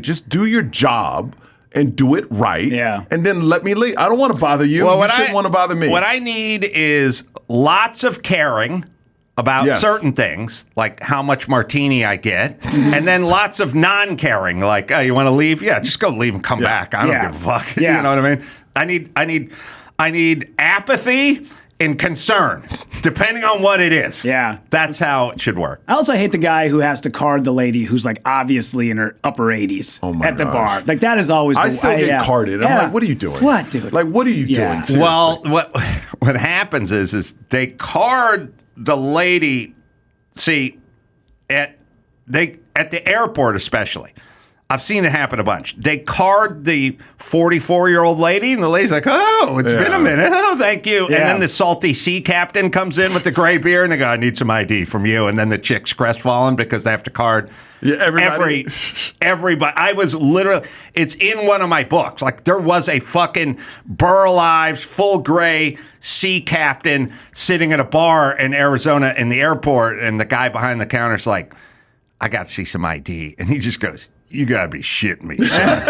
Just do your job. And do it right. Yeah. And then let me leave. I don't want to bother you. You shouldn't want to bother me. What I need is lots of caring about certain things, like how much martini I get, and then lots of non-caring, like, oh, you want to leave? Yeah, just go leave and come back. I don't give a fuck. Yeah. You know what I mean? I need apathy and concern, depending on what it is. Yeah. That's how it should work. I also hate the guy who has to card the lady who's like obviously in her upper 80s at the bar. Like that is always. I still get carded. I'm like, what are you doing? What, dude? Like, what are you doing? Seriously? Well, what happens is they card the lady. See, at the airport especially. I've seen it happen a bunch. They card the 44-year-old lady, and the lady's like, oh, it's been a minute. Oh, thank you. Yeah. And then the salty sea captain comes in with the gray beer, and they go, I need some ID from you. And then the chick's crestfallen because they have to card everybody. I was literally, it's in one of my books. Like, there was a fucking Burl Ives, full gray sea captain sitting at a bar in Arizona in the airport, and the guy behind the counter's like, I got to see some ID. And he just goes, you got to be shitting me, son.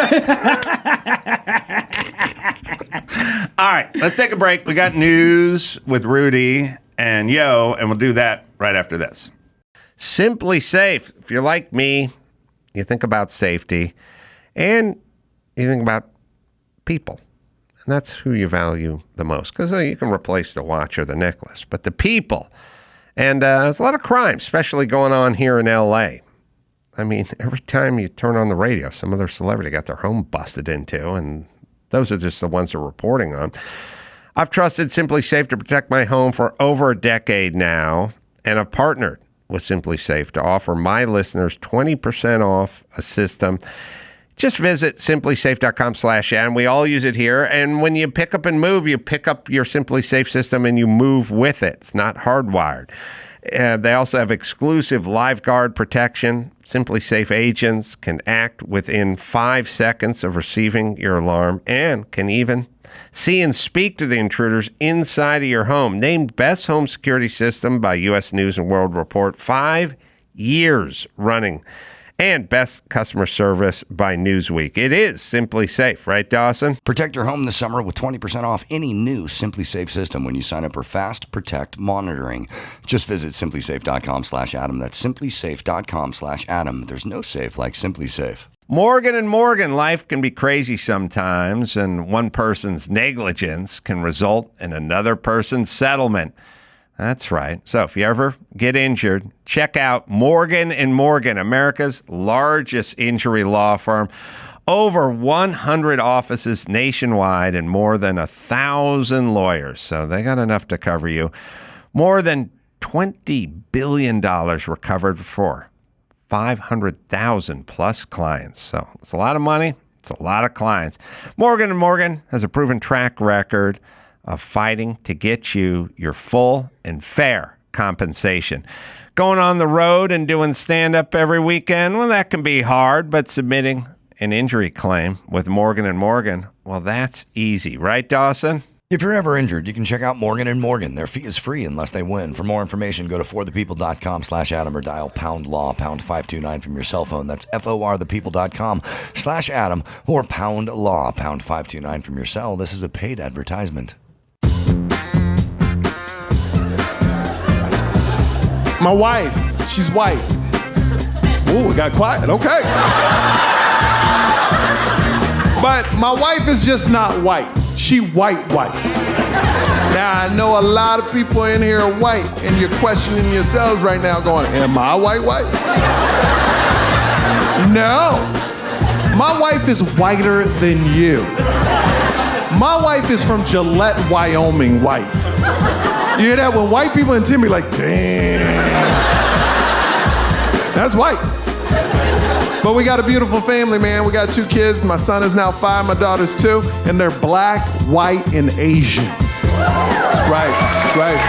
All right, let's take a break. We got news with Rudy and Yo, and we'll do that right after this. Simply Safe. If you're like me, you think about safety, and you think about people. And that's who you value the most, because you can replace the watch or the necklace, but the people. And there's a lot of crime, especially going on here in L.A., I mean, every time you turn on the radio, some other celebrity got their home busted into, and those are just the ones they're reporting on. I've trusted Simply Safe to protect my home for over a decade now, and I've partnered with Simply Safe to offer my listeners 20% off a system. Just visit simplysafe.com/Adam. We all use it here, and when you pick up and move, you pick up your Simply Safe system and you move with it. It's not hardwired. They also have exclusive live guard protection. Simply Safe agents can act within 5 seconds of receiving your alarm and can even see and speak to the intruders inside of your home. Named Best Home Security System by U.S. News & World Report 5 years running. And Best Customer Service by Newsweek. It is Simply Safe, right, Dawson? Protect your home this summer with 20% off any new Simply Safe system when you sign up for Fast Protect monitoring. Just visit simplysafe.com/Adam. That's simplysafe.com/Adam. There's no safe like Simply Safe. Morgan & Morgan, life can be crazy sometimes, and one person's negligence can result in another person's settlement. That's right. So if you ever get injured, check out Morgan & Morgan, America's largest injury law firm. Over 100 offices nationwide and more than 1,000 lawyers. So they got enough to cover you. More than $20 billion recovered for 500,000 plus clients. So it's a lot of money. It's a lot of clients. Morgan & Morgan has a proven track record of fighting to get you your full and fair compensation. Going on the road and doing stand-up every weekend, well, that can be hard, but submitting an injury claim with Morgan & Morgan, well, that's easy. Right, Dawson? If you're ever injured, you can check out Morgan & Morgan. Their fee is free unless they win. For more information, go to forthepeople.com/Adam or dial #law #529 from your cell phone. That's forthepeople.com/Adam or #law #529 from your cell. This is a paid advertisement. My wife, she's white. Ooh, it got quiet. Okay. But my wife is just not white. She white. Now, I know a lot of people in here are white, and you're questioning yourselves right now going, am I white? No. My wife is whiter than you. My wife is from Gillette, Wyoming white. You hear that? When white people in Timmy like, damn. That's white. But we got a beautiful family, man. We got 2 kids. My son is now 5, my daughter's 2, and they're black, white, and Asian. That's right.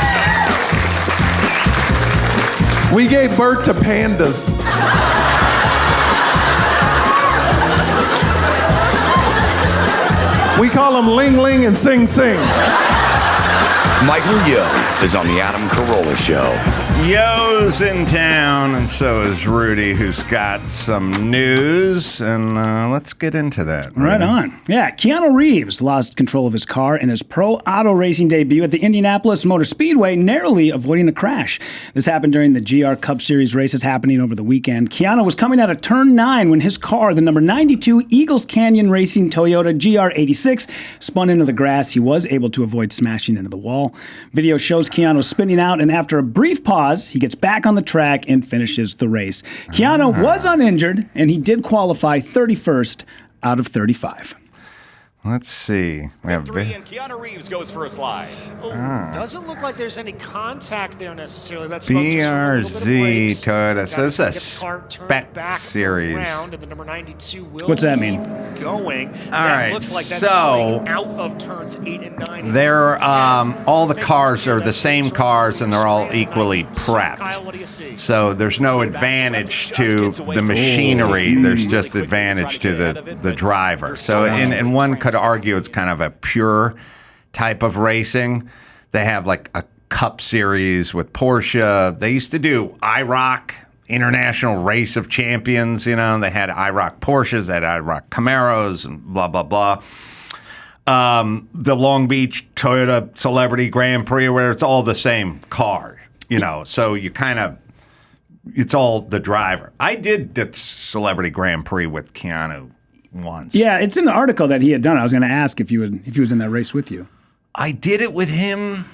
We gave birth to pandas. We call them Ling Ling and Sing Sing. Michael Yo is on the Adam Carolla Show. Yo's in town, and so is Rudy, who's got some news, and let's get into that. Rudy. Right on. Yeah, Keanu Reeves lost control of his car in his pro auto racing debut at the Indianapolis Motor Speedway, narrowly avoiding a crash. This happened during the GR Cup Series races happening over the weekend. Keanu was coming out of turn 9 when his car, the number 92 Eagles Canyon Racing Toyota GR86, spun into the grass. He was able to avoid smashing into the wall. Video shows Keanu spinning out, and after a brief pause, he gets back on the track and finishes the race. Keanu was uninjured, and he did qualify 31st out of 35. Let's see. We have and Keanu Reeves goes for a slide. Doesn't look like there's any contact there necessarily. That's BRZ Toyota. So this is a spec series. And the number 92 will What's that mean? Going. All right. Looks like that's so going out of turns 8 and 9. they're all the cars are the same cars, and they're all equally prepped. Kyle, what do you see? So there's no advantage to the machinery. There's just advantage to the driver. So in one could argue it's kind of a pure type of racing. They have like a Cup Series with Porsche. They used to do IROC, International Race of Champions. You know, they had IROC Porsches, they had IROC Camaros, and blah blah blah. The Long Beach Toyota Celebrity Grand Prix, where it's all the same car. You know, so you kind of it's all the driver. I did the Celebrity Grand Prix with Keanu once. Yeah, it's in the article that he had done. I was going to ask if he was in that race with you. I did it with him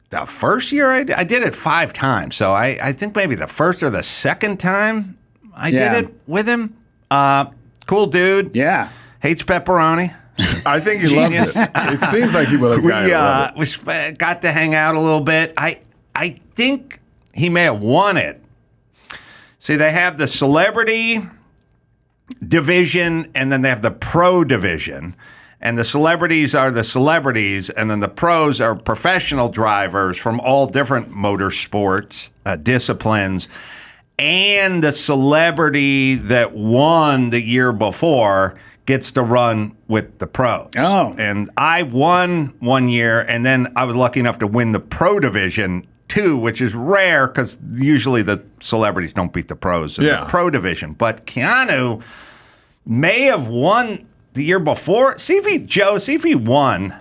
the first year. I did it 5 times. So I think maybe the first or the second time I did it with him. Cool dude. Yeah. Hates pepperoni. I think he loves it. It seems like he would have We got to hang out a little bit. I think he may have won it. See, they have the celebrity division, and then they have the pro division. And the celebrities are the celebrities, and then the pros are professional drivers from all different motorsports disciplines. And the celebrity that won the year before gets to run with the pros. Oh. And I won one year, and then I was lucky enough to win the pro division too, which is rare because usually the celebrities don't beat the pros in the pro division. But Keanu may have won the year before. See if he won.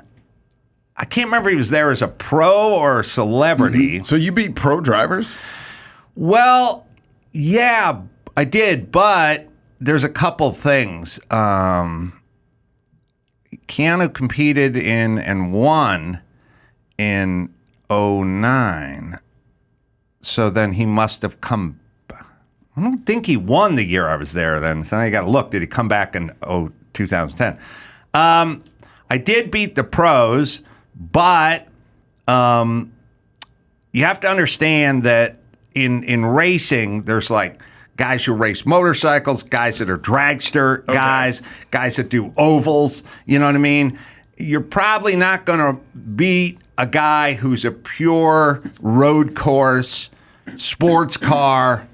I can't remember if he was there as a pro or a celebrity. So you beat pro drivers? Well, yeah, I did, but there's a couple things. Keanu competed in and won in 2009. So then he must have come. I don't think he won the year I was there then. So now you got to look. Did he come back in 2010? I did beat the pros, but you have to understand that in racing, there's like guys who race motorcycles, guys that are dragster guys, guys that do ovals. You know what I mean? You're probably not going to beat a guy who's a pure road course sports car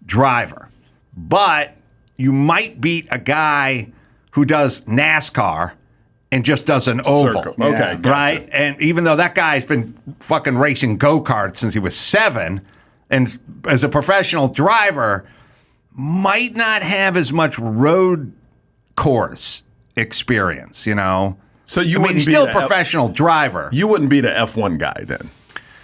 driver. But you might beat a guy who does NASCAR and just does an oval. Circle. Okay, gotcha. Right? And even though that guy's been fucking racing go-karts since he was 7, and as a professional driver, might not have as much road course experience, you know? So you wouldn't he's be still a professional driver. You wouldn't be the F1 guy then.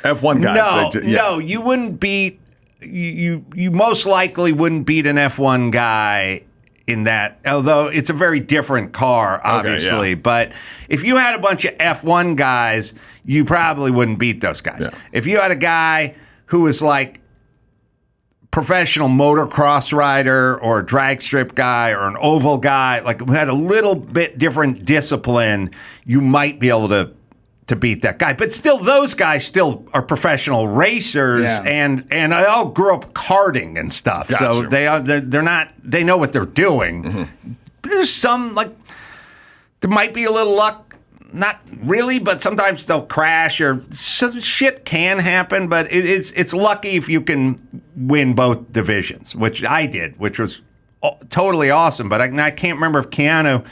F1 guys. No, you wouldn't beat you most likely wouldn't beat an F1 guy in that, although it's a very different car, obviously. yeah. But if you had a bunch of F1 guys, you probably wouldn't beat those guys. Yeah. If you had a guy who was like professional motocross rider or a drag strip guy or an oval guy, like who had a little bit different discipline, you might be able to beat that guy. But still, those guys still are professional racers, Yeah. and they all grew up karting and stuff. So Gotcha. they're not, they know what they're doing. Mm-hmm. But there's some, like, there might be a little luck. Not really, but sometimes they'll crash or shit can happen. But it's lucky if you can win both divisions, which I did, which was totally awesome. But I can't remember if Keanu,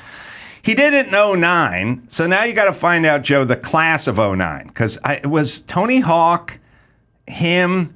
he did it in 09. So now you got to find out, Joe, the class of 09, because it was Tony Hawk, him.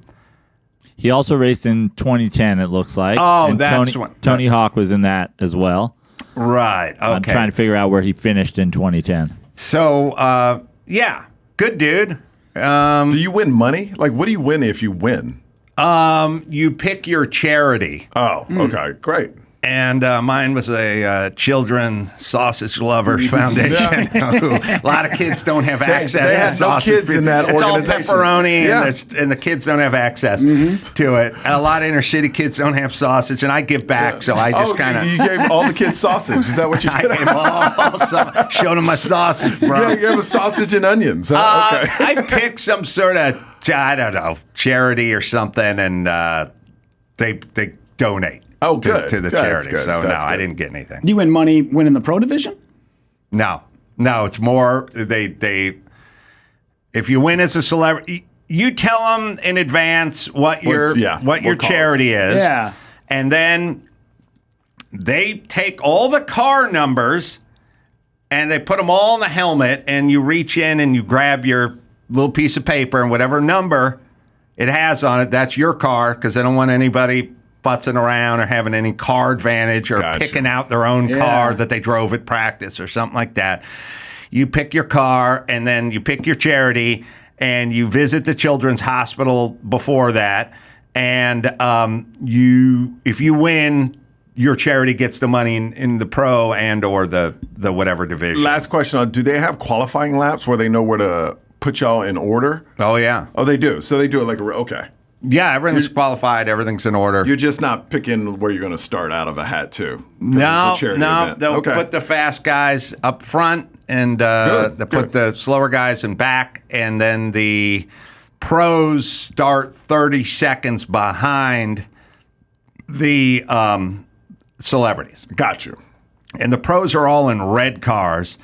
He also raced in 2010, it looks like. Oh, and that's Tony Hawk was in that as well. Right. Okay. I'm trying to figure out where he finished in 2010. So, yeah, good dude. Do you win money? Like, what do you win if you win? You pick your charity. Oh, okay, great. And mine was a Children Sausage Lovers Foundation. A lot of kids don't have access they have to no sausage. kids in that it's organization. all pepperoni, Yeah. and the kids don't have access to it. A lot of inner city kids don't have sausage, and I give back, so I just kind of... You gave all the kids sausage. Is that what you I did? gave all some, showed them my sausage, bro. Yeah, you have a sausage and onions. Huh? Okay. I picked some sort of, I don't know, charity or something, and they donate. Oh, to good. the That's charity. good. So That's no, I good. didn't get anything. Do you win money winning the pro division? No, it's more they. If you win as a celebrity, you tell them in advance what your what cause. charity is. Yeah. And then they take all the car numbers and they put them all in the helmet, and you reach in and you grab your little piece of paper, and whatever number it has on it, that's your car, because they don't want anybody futzing around or having any car advantage or Gotcha. picking out their own car that they drove at practice or something like that. You pick your car, and then you pick your charity, and you visit the children's hospital before that. And if you win, your charity gets the money in the pro and or the whatever division. Last question. Do they have qualifying laps where they know where to put y'all in order? Oh, yeah. Oh, they do. So they do it like okay. Yeah, everything's qualified. Everything's in order. You're just not picking where you're going to start out of a hat, too. No, It's a charity event. they'll put the fast guys up front, and they'll put the slower guys in back, and then the pros start 30 seconds behind the celebrities. Got you. And the pros are all in red cars,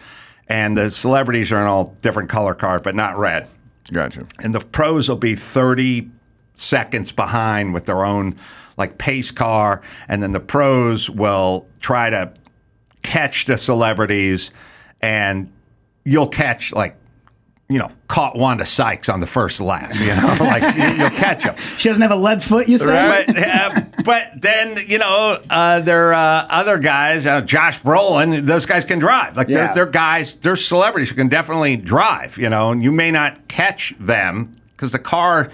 and the celebrities are in all different color cars, but not red. Got you. And the pros will be 30 seconds behind with their own like pace car, and then the pros will try to catch the celebrities, and you'll catch caught Wanda Sykes on the first lap, like you'll catch them. She doesn't have a lead foot, you say? But then, there are other guys, Josh Brolin, those guys can drive. Like they're guys, they're celebrities who can definitely drive, and you may not catch them because the car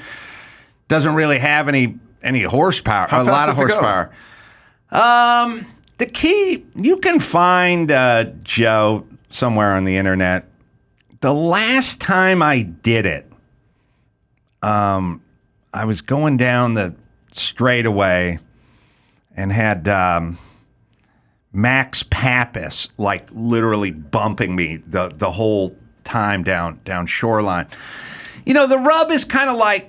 doesn't really have any horsepower, How a fast lot of does it go? horsepower. The key, you can find, Joe, somewhere on the internet. The last time I did it, I was going down the straightaway and had Max Pappas like literally bumping me the whole time down Shoreline. The rub is kind of like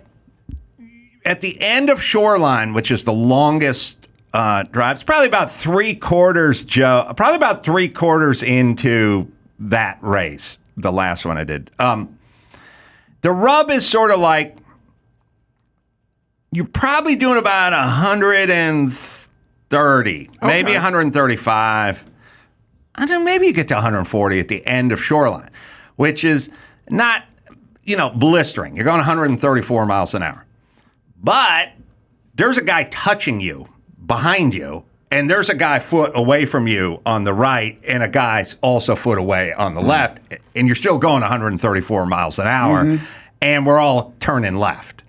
at the end of Shoreline, which is the longest drive. It's probably about 3/4, Joe. Probably about 3/4 into that race. The last one I did. The rub is sort of like you're probably doing about 130, maybe 135. I don't know, maybe you get to 140 at the end of Shoreline, which is not, blistering. You're going 134 miles an hour. But there's a guy touching you behind you, and there's a guy foot away from you on the right, and a guy's also foot away on the left, and you're still going 134 miles an hour, and we're all turning left.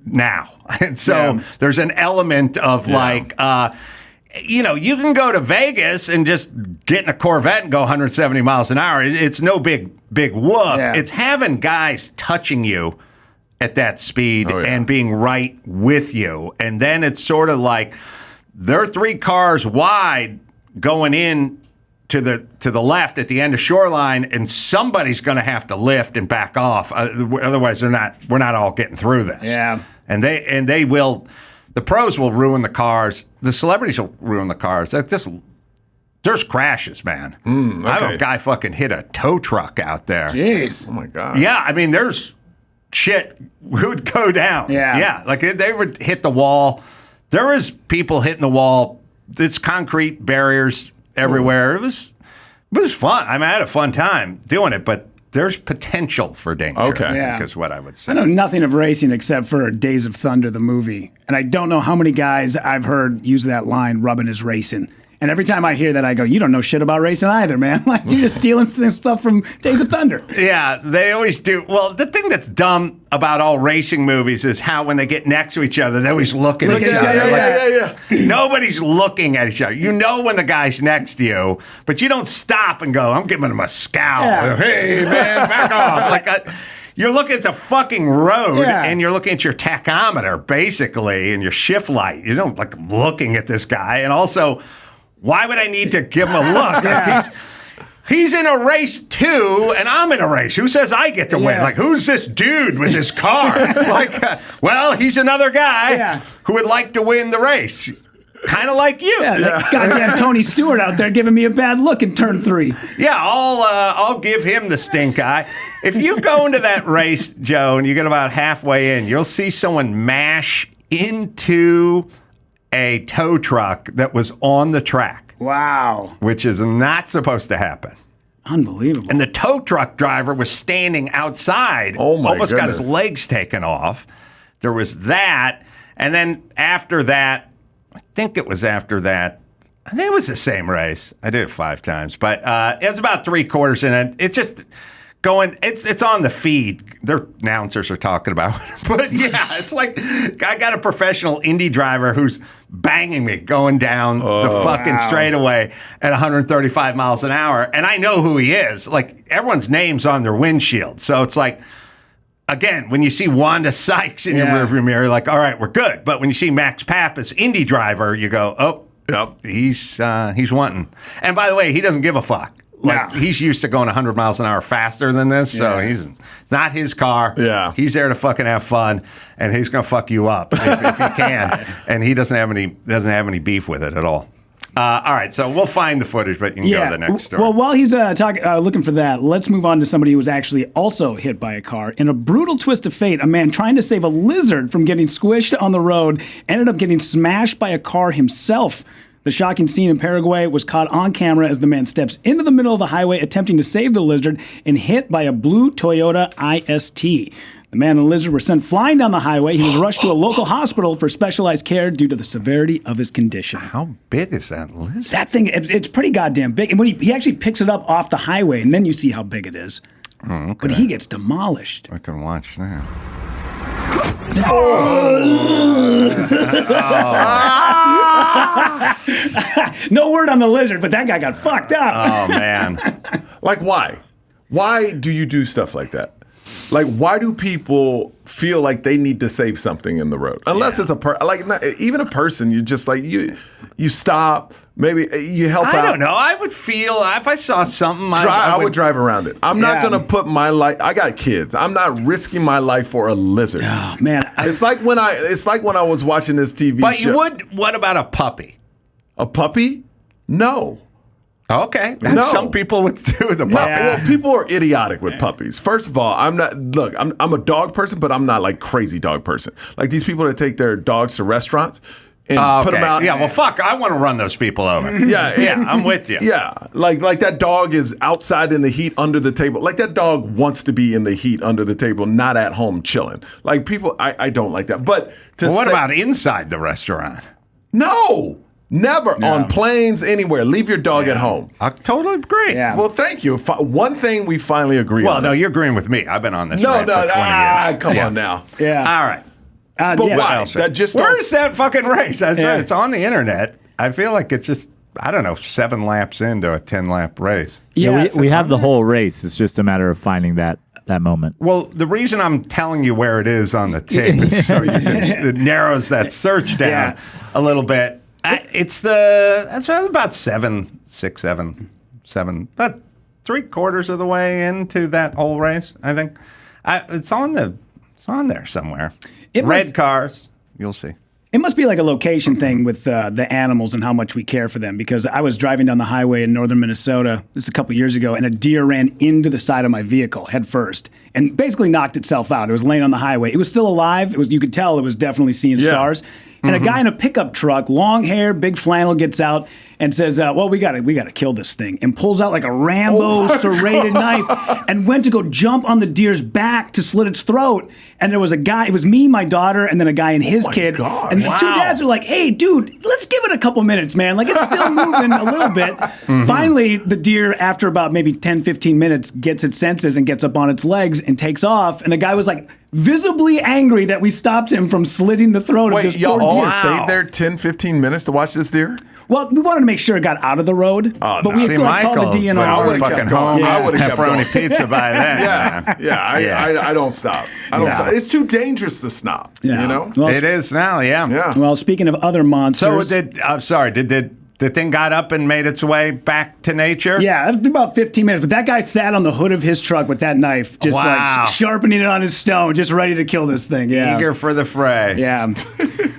now. And so there's an element of like, you can go to Vegas and just get in a Corvette and go 170 miles an hour. It's no big whoop. Yeah. It's having guys touching you at that speed and being right with you. And then it's sort of like they're 3 cars wide going in to the left at the end of shoreline, and somebody's going to have to lift and back off. Otherwise, we're not all getting through this. Yeah. And they will. The pros will ruin the cars. The celebrities will ruin the cars. There's crashes, man. I have a guy fucking hit a tow truck out there. Jeez. Oh my God. Yeah, I mean, there's shit would go down. Yeah. Like they would hit the wall. There was people hitting the wall. There's concrete barriers everywhere. It was fun. I mean, I had a fun time doing it, but there's potential for danger, Okay. I think is what I would say. I know nothing of racing except for Days of Thunder, the movie. And I don't know how many guys I've heard use that line, rubbing is racing. And every time I hear that, I go, you don't know shit about racing either, man. Like, you're just stealing stuff from Days of Thunder. Yeah, they always do. Well, the thing that's dumb about all racing movies is how when they get next to each other, they always look at each other. Yeah. Nobody's looking at each other. You know when the guy's next to you, but you don't stop and go, I'm giving him a scowl. Yeah. Hey, man, back off. You're looking at the fucking road and you're looking at your tachometer, basically, and your shift light. You don't like looking at this guy. And also, why would I need to give him a look? Like, he's in a race too, and I'm in a race. Who says I get to win? Like, who's this dude with his car? Well, he's another guy who would like to win the race. Kind of like you. Like goddamn Tony Stewart out there giving me a bad look in turn 3. Yeah, I'll give him the stink eye. If you go into that race, Joe, and you get about halfway in, you'll see someone mash into a tow truck that was on the track. Wow. Which is not supposed to happen. Unbelievable. And the tow truck driver was standing outside. Oh, my almost got his goodness. legs taken off. There was that. And then after that, I think it was after that, I think it was the same race. I did it 5 times. But it was about 3/4 in it. It's just going, it's on the feed. Their announcers are talking about it. But yeah, it's like I got a professional Indy driver who's banging me going down the fucking straightaway at 135 miles an hour. And I know who he is. Like, everyone's name's on their windshield. So it's like, again, when you see Wanda Sykes in your rearview mirror, you're like, all right, we're good. But when you see Max Pappas, Indy driver, you go, oh, he's wanting. And by the way, he doesn't give a fuck. Like, he's used to going 100 miles an hour faster than this, so he's not his car. Yeah. He's there to fucking have fun, and he's gonna fuck you up if he can. And he doesn't have any beef with it at all. All right, so we'll find the footage, but you can go to the next story. Well, while he's looking for that, let's move on to somebody who was actually also hit by a car. In a brutal twist of fate, a man trying to save a lizard from getting squished on the road ended up getting smashed by a car himself. The shocking scene in Paraguay was caught on camera as the man steps into the middle of the highway attempting to save the lizard and hit by a blue Toyota IST. The man and the lizard were sent flying down the highway. He was rushed to a local hospital for specialized care due to the severity of his condition. How big is that lizard? That thing, it's pretty goddamn big. And when he actually picks it up off the highway, and then you see how big it is. Oh, okay. But he gets demolished. I can watch now. No word on the lizard, but that guy got fucked up. Oh, man. Like, why? Why do you do stuff like that? Like, why do people feel like they need to save something in the road? Unless it's even a person, you just like, you stop, maybe you help out. I don't know. I would feel, if I saw something, I would drive around it. I'm not going to put my life, I got kids. I'm not risking my life for a lizard. Oh, man. It's like when I was watching this TV show. But you would, what about a puppy? A puppy? No. Okay. No. Some people would do with a puppy. Well, people are idiotic with puppies. First of all, I'm a dog person, but I'm not like crazy dog person. Like these people that take their dogs to restaurants and put them out. Yeah, well, fuck, I want to run those people over. Yeah, I'm with you. Yeah, like that dog is outside in the heat under the table. Like that dog wants to be in the heat under the table, not at home chilling. Like people, I don't like that. But what about inside the restaurant? No. Never on planes, anywhere. Leave your dog at home. I totally agree. Yeah. Well, thank you. One thing we finally agree on. Well, no, you're agreeing with me. I've been on this rant for 20 years. Come on now. Yeah. All right. But yeah. why? That just Where's that fucking race? That's Yeah. right. It's on the internet. I feel like it's just, I don't know, 7 laps into a 10-lap race. Yeah, Yeah, we have the whole race. It's just a matter of finding that moment. Well, the reason I'm telling you where it is on the tape is so it narrows that search down a little bit. That's about 7, about 3/4 of the way into that whole race, I think. It's on there somewhere. Red cars, you'll see. It must be like a location thing with the animals and how much we care for them, because I was driving down the highway in northern Minnesota, this is a couple years ago, and a deer ran into the side of my vehicle head first and basically knocked itself out. It was laying on the highway. It was still alive. You could tell it was definitely seeing stars. And a guy in a pickup truck, long hair, big flannel, gets out and says, well, we gotta kill this thing, and pulls out like a Rambo serrated knife and went to go jump on the deer's back to slit its throat. And there was a guy, it was me, my daughter, and then a guy and his kid. God. And the two dads are like, hey, dude, let's give it a couple minutes, man. Like, it's still moving a little bit. Finally, the deer, after about maybe 10, 15 minutes, gets its senses and gets up on its legs and takes off. And the guy was like, visibly angry that we stopped him from slitting the throat of this y'all poor all deer. stayed there 10, 15 minutes to watch this deer? Well, we wanted to make sure it got out of the road, but we had See, still called Michael, the I DNR. would've fucking kept going. home. I would've kept Pepperoni going. pizza by then. I don't stop. I don't stop. It's too dangerous to stop. Yeah. You know? Well, It is now, yeah. well, speaking of other So monsters. did the thing got up and made its way back to nature? Yeah, it was about 15 minutes. But that guy sat on the hood of his truck with that knife, just Wow. like sharpening it on his stone, just ready to kill this thing. Yeah. Eager for the fray. Yeah.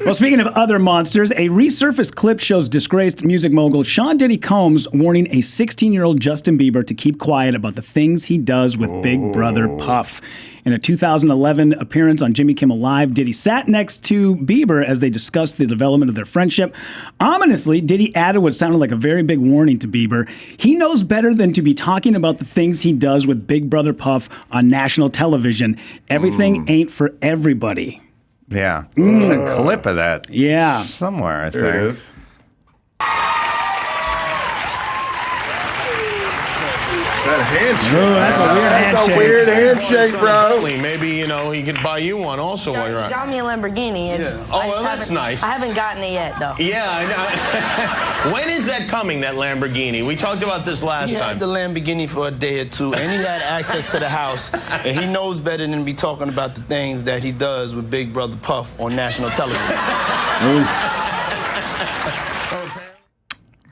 Well, speaking of other monsters, a resurfaced clip shows disgraced music mogul Sean Diddy Combs warning a 16-year-old Justin Bieber to keep quiet about the things he does with Big Brother Puff. In a 2011 appearance on Jimmy Kimmel Live, Diddy sat next to Bieber as they discussed the development of their friendship. Ominously, Diddy added what sounded like a very big warning to Bieber. He knows better than to be talking about the things he does with Big Brother Puff on national television. Everything ain't for everybody. Yeah. There's a clip of that Yeah. somewhere, I think. There it is. That handshake. Ooh, that's a weird That's handshake. a weird handshake, bro. Maybe, he could buy you one also while you're He out. got me a Lamborghini. It's, Oh, I just well, that's haven't- nice. I haven't gotten it yet, though. Yeah, I know. When is that coming, that Lamborghini? We talked about this last He time. had the Lamborghini for a day or two, and he had access to the house. And he knows better than to be talking about the things that he does with Big Brother Puff on national television.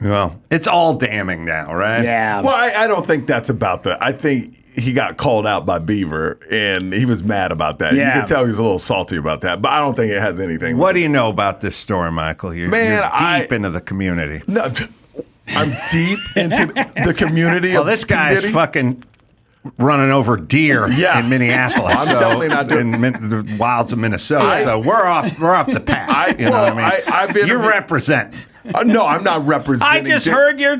Well, it's all damning now, right? Yeah. Well, I don't think that's about the. I think he got called out by Beaver, and he was mad about that. Yeah. You can tell he was a little salty about that, but I don't think it has anything. What do you know about this story, Michael? You're deep into the community. No, I'm deep into the community. Well, of this P. guy's Diddy. fucking running over deer Yeah. in Minneapolis. I'm definitely not doing- in the wilds of Minnesota. So we're off the path. You know what I mean? I've been- You're representing. No, I'm not I representing. just Dick. heard your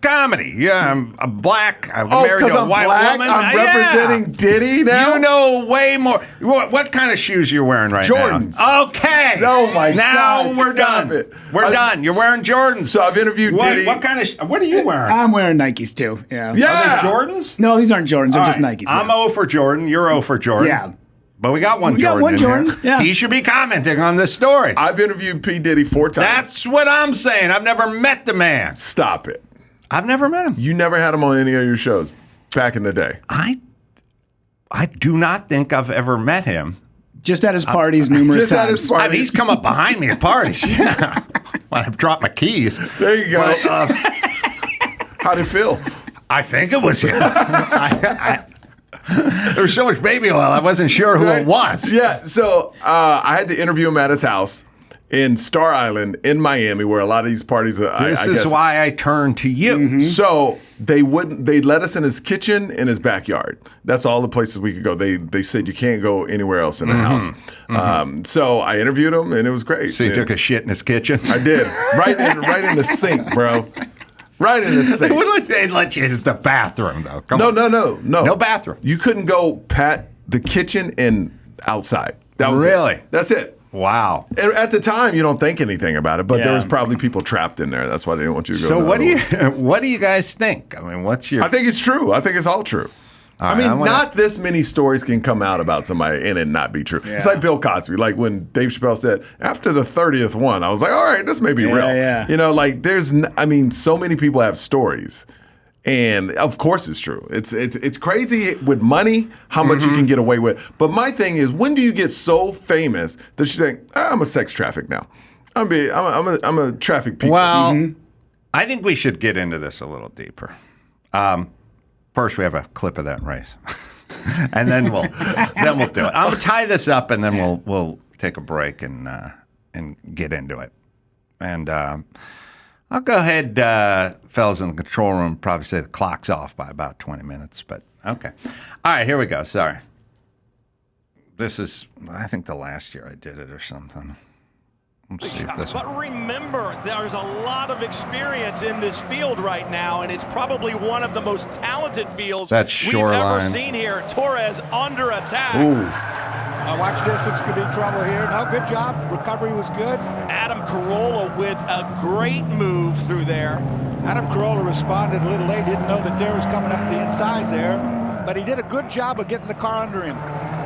comedy. Yeah, I'm a black. I'm married because to a I'm white black, woman. I'm Yeah. representing Diddy now. You know way more. What kind of shoes you're wearing right Jordans. now? Okay. Oh, my now God, we're stop done. it. We're done. You're wearing Jordans. So I've interviewed Diddy. What kind of? What are you wearing? I'm wearing Nikes too. Yeah. Yeah. Are they Jordans? No, these aren't Jordans. They're All just right. Nikes. I'm yeah. 0 for Jordan. You're 0 for Jordan. Yeah. But we got one We got Jordan. one in Jordan, here. yeah. He should be commenting on this story. I've interviewed P. Diddy 4 times. That's what I'm saying. I've never met the man. Stop it. I've never met him. You never had him on any of your shows back in the day. I do not think I've ever met him. Just at his parties numerous Just times. at his I party. mean, he's come up behind me at parties. Yeah. When I've dropped my keys. There you go. But, How'd it feel? I think it was him. There was so much baby oil, I wasn't sure who it was. Yeah, so I had to interview him at his house in Star Island in Miami, where a lot of these parties are. This I is guess. why I turned to you. So they let us in his kitchen, in his backyard. That's all the places we could go. They said you can't go anywhere else in the house. So I interviewed him, and it was great. So you And took a shit in his kitchen? I did right in the sink, bro. Right in the sink. They'd let you into the bathroom, though. Come No, on. no. No bathroom. You couldn't go pat the kitchen and outside. That was Really? it. That's it. Wow. And at the time, you don't think anything about it, but there Yeah. was probably people trapped in there. That's why they didn't want you to go. So to what the do other you what do you guys think? I mean, what's your? one. I think it's true. I think it's all true. I mean, not this many stories can come out about somebody and it not be true. Yeah. It's like Bill Cosby. Like when Dave Chappelle said, after the 30th one, I was like, all right, this may be real. Yeah. You know, like so many people have stories. And of course it's true. It's crazy with money how much you can get away with. But my thing is, when do you get so famous that you think, I'm a sex traffic now? I'm a traffic people. Well, I think we should get into this a little deeper. First, we have a clip of that race, and then we'll do it. I'm gonna tie this up, and then we'll take a break and get into it. And I'll go ahead, fellas in the control room. Probably say the clock's off by about 20 minutes, but okay. All right, here we go. Sorry. This is, I think, the last year I did it or something. Let's see if this. But remember, there's a lot of experience in this field right now, and it's probably one of the most talented fields we've ever seen here. Torres under attack. Ooh. Watch this. It's going to be trouble here. No, good job. Recovery was good. Adam Carolla with a great move through there. Adam Carolla responded a little late. Didn't know that Dare was coming up the inside there, but he did a good job of getting the car under him.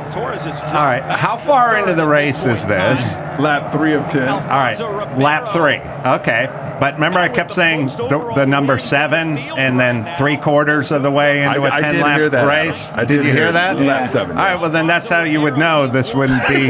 Torres is all right. How far into the race is this? Lap 3 of 10. All right, lap 3. Okay. But remember I kept saying the number 7 and then 3/4 of the way into a 10-lap race? Did you hear that? Lap 7. All right, well, then that's how you would know this wouldn't be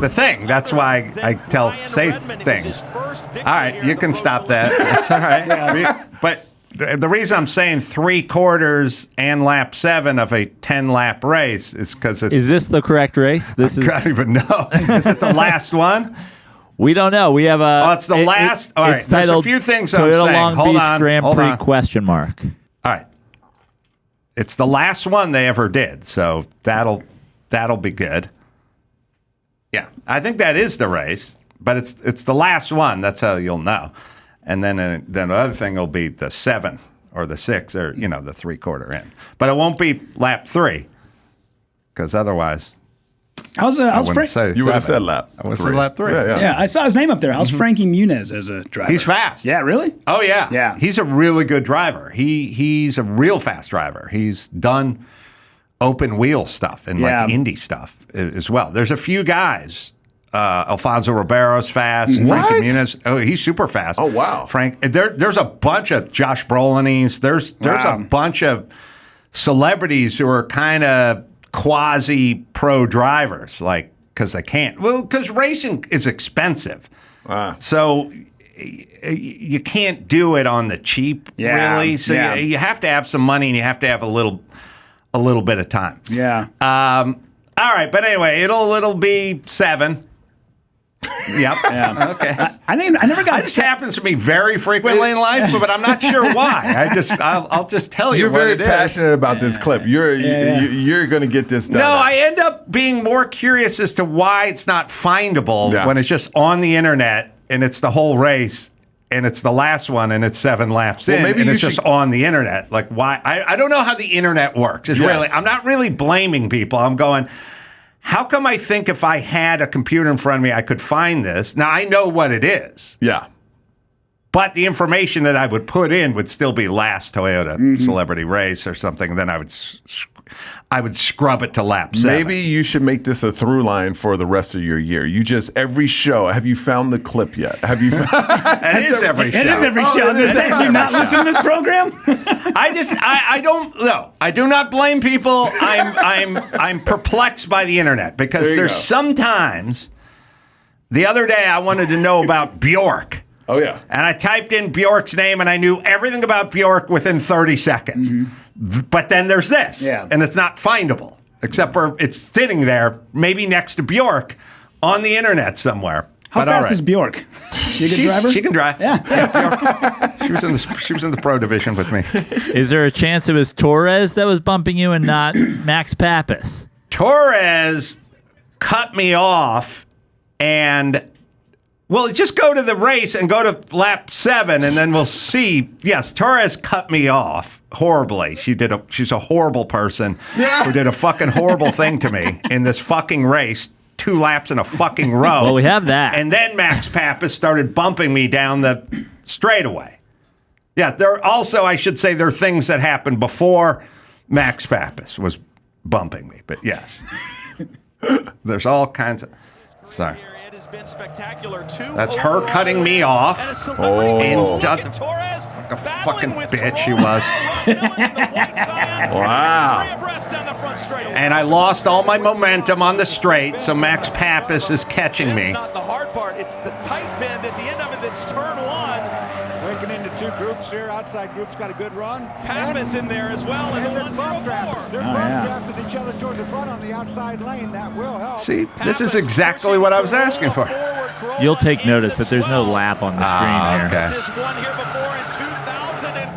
the thing. That's why I tell safe things. All right, you can stop that. That's all right. But the reason I'm saying 3/4 and lap 7 of a 10-lap race is because it's... Is this the correct race? I don't even know. Is it the last one? We don't know. We have a... Oh, it's the last... All right, it's titled there's a few things Toyota I'm saying. Long Hold Beach on, Grand hold Prix on. question mark. All right. It's the last one they ever did, so that'll be good. Yeah, I think that is the race, but it's the last one. That's how you'll know. And then the other thing will be the 7 or the 6 or, the 3/4 in. But it won't be lap 3 because otherwise... How's Frank? You would have said lap 3. I would have said lap 3. Yeah, I saw his name up there. How's Frankie Muniz as a driver? He's fast. Yeah, really? Oh, yeah. Yeah. He's a really good driver. He's a real fast driver. He's done open wheel stuff and like Indy stuff as well. There's a few guys. Alfonso Ribeiro's fast. Frankie Muniz. Oh, he's super fast. Oh, wow. There's a bunch of Josh Brolini's. There's a bunch of celebrities who are kind of quasi-pro drivers, like, because they can't. Well, because racing is expensive. So you can't do it on the cheap, really. So you have to have some money and you have to have a little bit of time. Yeah. All right, but anyway, it'll be 7. Yep. Yeah. Okay. I never got. This happens to me very frequently in life, but I'm not sure why. I'll just tell you. You're very passionate about this clip. You're going to get this done. No, I end up being more curious as to why it's not findable when it's just on the internet and it's the whole race and it's the last one and it's 7 laps in and it's just on the internet. Like why? I don't know how the internet works. I'm not really blaming people. I'm going, how come I think if I had a computer in front of me, I could find this? Now, I know what it is. Yeah. But the information that I would put in would still be last Toyota celebrity race or something. Then I would scrub it to lap 7. Maybe you should make this a through line for the rest of your year. You just, every show, have you found the clip yet? Have you? It is every show. It is every show. Does that you not listen to this program? I don't know. I do not blame people. I'm perplexed by the internet because there's sometimes. The other day I wanted to know about Bjork. Oh yeah. And I typed in Bjork's name and I knew everything about Bjork within 30 seconds. But then there's this, and it's not findable except for it's sitting there, maybe next to Bjork, on the internet somewhere. How fast is Bjork? She a good driver? She can drive. Yeah. Bjork, she was in the pro division with me. Is there a chance it was Torres that was bumping you and not Max Pappas? Torres cut me off and... Well, just go to the race and go to lap 7, and then we'll see. Yes, Torres cut me off horribly. She's a horrible person who did a fucking horrible thing to me in this fucking race, 2 laps in a fucking row. Well, we have that. And then Max Pappas started bumping me down the straightaway. Yeah, there are also, I should say, there are things that happened before Max Pappas was bumping me, but yes. There's all kinds of... Sorry. Been spectacular. That's her cutting me off. Like a fucking bitch she was. Wow. And I lost all my momentum on the straight, so Max Pappas is catching me. It's not the hard part. It's the tight bend at the end of it that's turn one. Breaking into two groups here. Outside group's got a good run. Pappas in there as well. And the 104. They're drafted each other toward the front on the outside lane. That will help. See, this is exactly what I was asking for. You'll take notice that there's no lap on the screen here. Okay. This is one here before in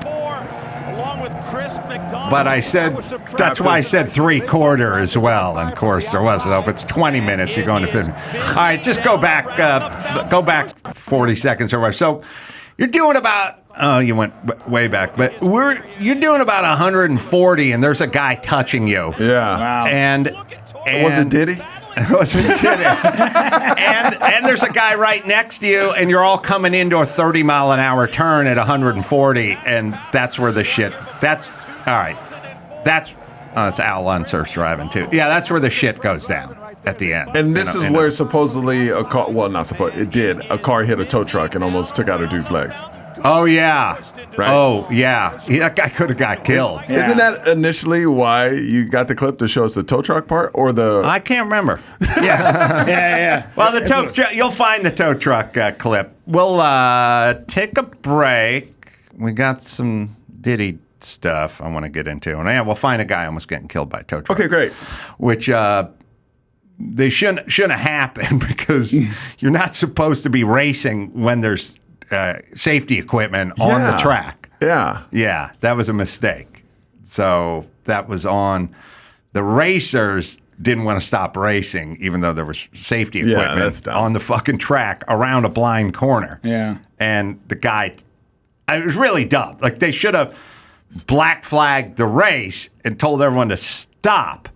2004, along with Chris McDonald. But I said, that's why I said 3/4 as well. And of course, there wasn't. If it's 20 minutes, you're going to 50. All right, just go back 40 seconds or whatever. So you're doing about, you went way back, but you're doing about 140, and there's a guy touching you. Yeah. Wow. And was it Diddy? It wasn't Diddy. and there's a guy right next to you, and you're all coming into a 30-mile-an-hour turn at 140, and that's where the shit. That's all right. That's it's Al Unser's driving too. Yeah, that's where the shit goes down at the end. And this is where supposedly a car. Well, not supposed. It did. A car hit a tow truck and almost took out a dude's legs. Oh yeah. Right. Oh yeah. That guy could have got killed. Yeah. Isn't that initially why you got the clip to show us the tow truck part, or the? I can't remember. Yeah. Yeah. Well, the tow truck. You'll find the tow truck clip. We'll take a break. We got some Diddy stuff I want to get into, and yeah, we'll find a guy almost getting killed by a tow truck. Okay, great. Which they shouldn't happen because you're not supposed to be racing when there's safety equipment on the track. Yeah, that was a mistake. So that was on the racers. Didn't want to stop racing, even though there was safety equipment on the fucking track around a blind corner. Yeah, and the guy, it was really dumb. Like they should have black flagged the race and told everyone to stop.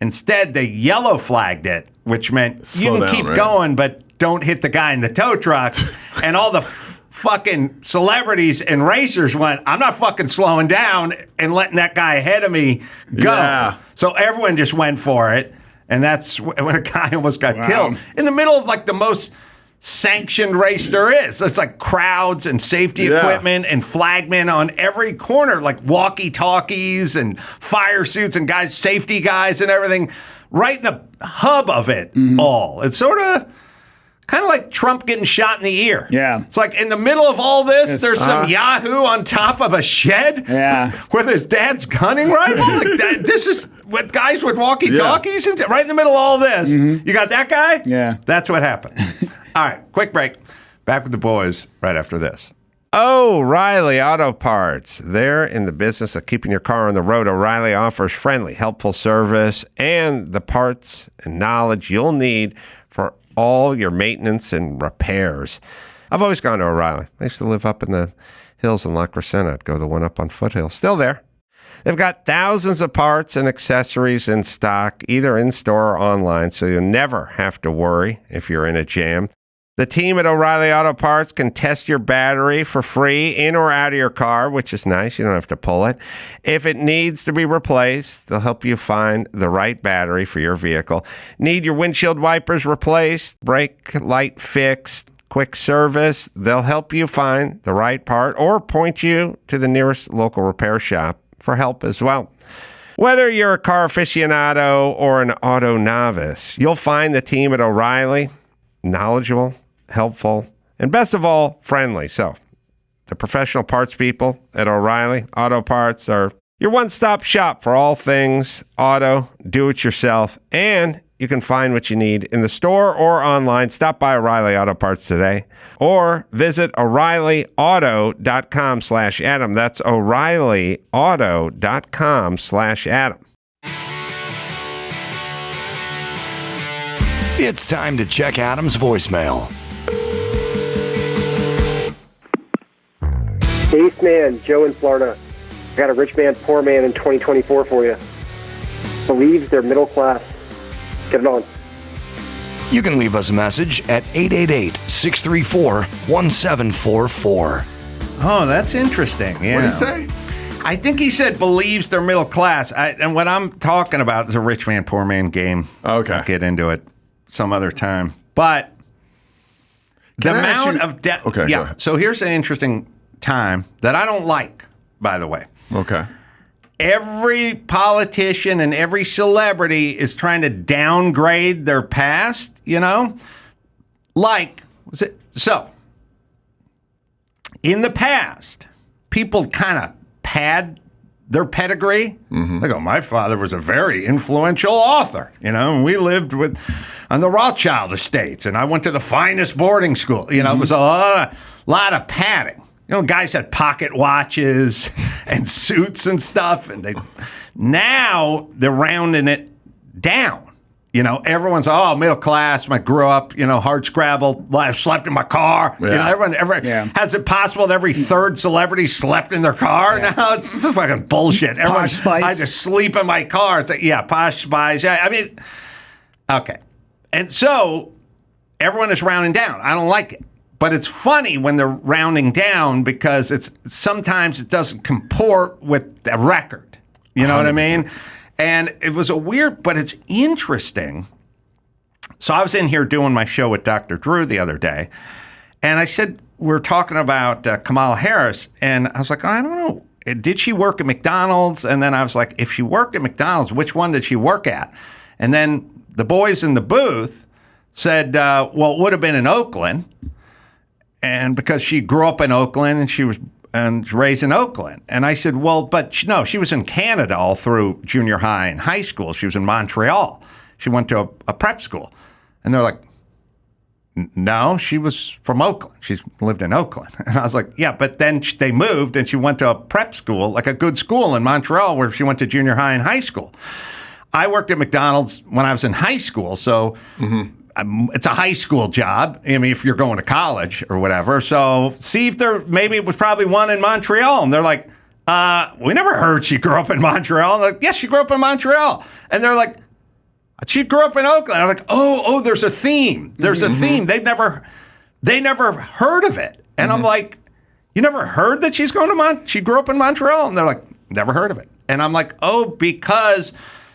Instead, they yellow flagged it, which meant you can keep going, but don't hit the guy in the tow truck. And all the fucking celebrities and racers went, I'm not fucking slowing down and letting that guy ahead of me go. Yeah. So everyone just went for it. And that's when a guy almost got killed in the middle of like the most sanctioned race there is. So it's like crowds and safety equipment and flagmen on every corner, like walkie-talkies and fire suits and guys, safety guys and everything, right in the hub of it all. It's sort of kind of like Trump getting shot in the ear. Yeah. It's like in the middle of all this, there's some Yahoo on top of a shed with his dad's gunning rifle. Like this is what guys with walkie-talkies and right in the middle of all this. You got that guy? Yeah. That's what happened. All right, quick break. Back with the boys right after this. O'Reilly Auto Parts. They're in the business of keeping your car on the road. O'Reilly offers friendly, helpful service and the parts and knowledge you'll need for all your maintenance and repairs. I've always gone to O'Reilly. I used to live up in the hills in La Crescenta. I'd go to the one up on Foothill. Still there. They've got thousands of parts and accessories in stock, either in-store or online, so you'll never have to worry if you're in a jam. The team at O'Reilly Auto Parts can test your battery for free in or out of your car, which is nice. You don't have to pull it. If it needs to be replaced, they'll help you find the right battery for your vehicle. Need your windshield wipers replaced, brake light fixed, quick service, they'll help you find the right part or point you to the nearest local repair shop for help as well. Whether you're a car aficionado or an auto novice, you'll find the team at O'Reilly knowledgeable, helpful, and best of all, friendly. So the professional parts people at O'Reilly Auto Parts are your one-stop shop for all things auto, do-it-yourself, and you can find what you need in the store or online. Stop by O'Reilly Auto Parts today or visit O'ReillyAuto.com/Adam. That's O'ReillyAuto.com/Adam. It's time to check Adam's voicemail. East man, Joe in Florida. I got a rich man, poor man in 2024 for you. Believes they're middle class. Get it on. You can leave us a message at 888-634-1744. Oh, that's interesting. Yeah. What did he say? I think he said believes they're middle class. And what I'm talking about is a rich man, poor man game. Okay. I'll get into it some other time. But the amount of debt. Okay. Yeah. So here's an interesting time that I don't like, by the way. Okay. Every politician and every celebrity is trying to downgrade their past, you know? So, in the past, people kind of pad their pedigree. Mm-hmm. They go, my father was a very influential author, you know, and we lived on the Rothschild estates, and I went to the finest boarding school. You know, It was a lot of padding. You know, guys had pocket watches and suits and stuff, and now they're rounding it down. You know, everyone's, middle class. I grew up, hard scrabble. I slept in my car. Yeah. Everyone has it possible that every third celebrity slept in their car? Yeah. No, it's fucking bullshit. Everyone, Posh Spice. I just sleep in my car. It's like, Posh Spice. Yeah, I mean, okay. And so everyone is rounding down. I don't like it. But it's funny when they're rounding down because sometimes it doesn't comport with the record. You know 100%. What I mean? And it was but it's interesting. So I was in here doing my show with Dr. Drew the other day, and I said, we were talking about Kamala Harris, and I was like, I don't know. Did she work at McDonald's? And then I was like, if she worked at McDonald's, which one did she work at? And then the boys in the booth said, well, it would have been in Oakland. And because she grew up in Oakland and she was raised in Oakland. And I said, well, but no, she was in Canada all through junior high and high school. She was in Montreal. She went to a prep school. And they're like, no, she was from Oakland. She lived in Oakland. And I was like, yeah, but then they moved and she went to a prep school, like a good school in Montreal where she went to junior high and high school. I worked at McDonald's when I was in high school, so it's a high school job. I mean, if you're going to college or whatever. So see if maybe it was probably one in Montreal. And they're like, we never heard she grew up in Montreal. I'm like, yes, she grew up in Montreal. And they're like, she grew up in Oakland. I'm like, oh, there's a theme. There's a theme. They never heard of it. And I'm like, you never heard that she grew up in Montreal? And they're like, never heard of it. And I'm like, because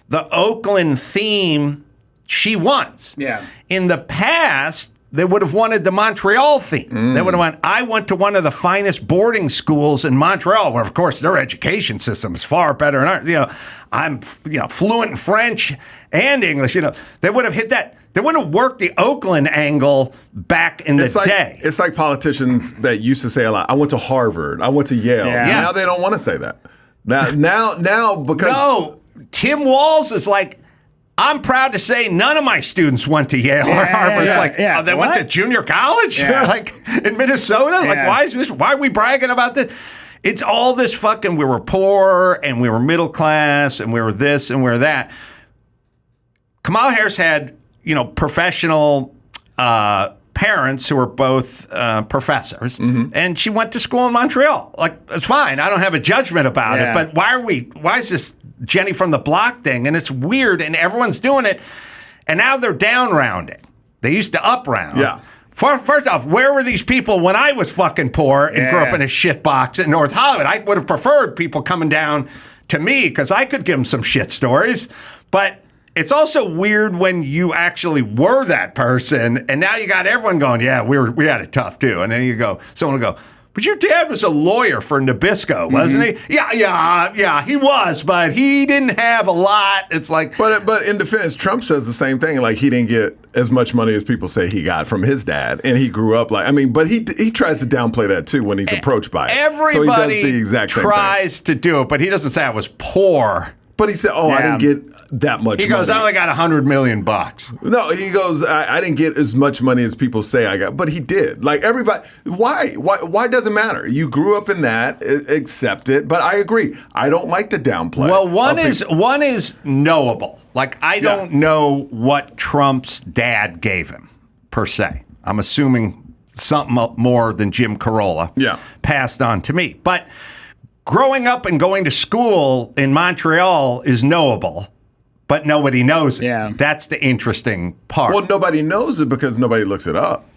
the Oakland theme she wants. Yeah. In the past, they would have wanted the Montreal theme. They would have went, I went to one of the finest boarding schools in Montreal, where, of course, their education system is far better than ours. I'm fluent in French and English. They would have hit that. They would have worked the Oakland angle back in the day. It's like politicians that used to say a lot, I went to Harvard, I went to Yale. Yeah. Now they don't want to say that. Now because... No, Tim Walz is like, I'm proud to say none of my students went to Yale or Harvard. It's like, they went to junior college? Yeah. Like in Minnesota? Like, why is this? Why are we bragging about this? It's all this fucking, we were poor and we were middle class and we were this and we were that. Kamala Harris had, professional parents who were both professors, and she went to school in Montreal. Like, it's fine. I don't have a judgment about it, but why is this Jenny from the block thing? And it's weird, and everyone's doing it, and now they're down rounding. They used to up round. Yeah. First off, where were these people when I was fucking poor and grew up in a shit box in North Hollywood? I would have preferred people coming down to me because I could give them some shit stories, but it's also weird when you actually were that person, and now you got everyone going, yeah, we had it tough too. And then someone will go, but your dad was a lawyer for Nabisco, wasn't he? Yeah, he was, but he didn't have a lot. It's like, but in defense, Trump says the same thing. Like, he didn't get as much money as people say he got from his dad, and he grew up but he tries to downplay that too when he's approached by it. Everybody so he does the exact same tries to do it, but he doesn't say I was poor. But he said, I didn't get that much money. He goes, I only got $100 million. No, he goes, I didn't get as much money as people say I got. But he did. Like, everybody, why does it matter? You grew up in that, accept it. But I agree. I don't like the downplay. Well, one is knowable. Like, I don't know what Trump's dad gave him, per se. I'm assuming something more than Jim Carolla passed on to me. But growing up and going to school in Montreal is knowable, but nobody knows it. Yeah. That's the interesting part. Well, nobody knows it because nobody looks it up.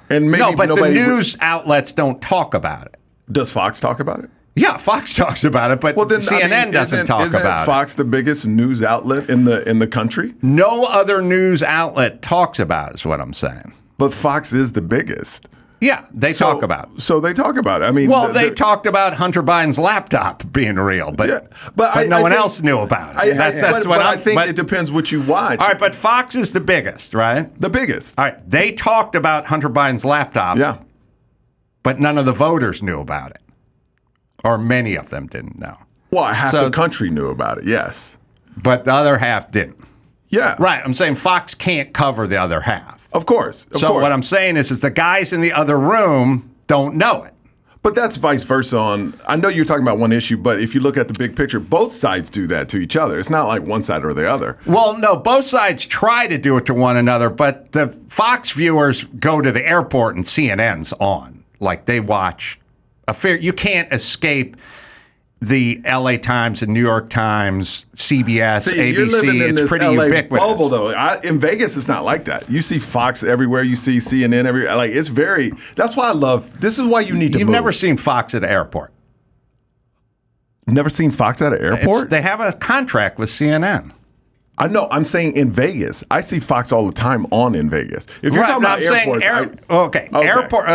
And maybe the news outlets don't talk about it. Does Fox talk about it? Yeah, Fox talks about it, but CNN doesn't talk about it. Isn't Fox the biggest news outlet in the country? No other news outlet talks about it, is what I'm saying. But Fox is the biggest. Yeah, they talk about it. So they talk about it. I mean, they talked about Hunter Biden's laptop being real, but no one else knew about it. I think it depends what you watch. All right, but Fox is the biggest, right? The biggest. All right, they talked about Hunter Biden's laptop. Yeah. But none of the voters knew about it. Or many of them didn't know. Well, half the country knew about it, yes. But the other half didn't. Yeah. Right, I'm saying Fox can't cover the other half. Of course. What I'm saying is the guys in the other room don't know it. But that's vice versa I know you're talking about one issue, but if you look at the big picture, both sides do that to each other. It's not like one side or the other. Well, no, both sides try to do it to one another, but the Fox viewers go to the airport and CNN's on. Like they watch you can't escape the LA Times and New York Times, CBS, ABC. You're living in it's pretty LA ubiquitous. Bubble, though. In Vegas, it's not like that. You see Fox everywhere. You see CNN everywhere. Like it's very. That's why I love. This is why you need to. You've move. Never seen Fox at an airport. Never seen Fox at an airport. They have a contract with CNN. I know. I'm saying in Vegas. I see Fox all the time in Vegas. If you're talking about airports, airport.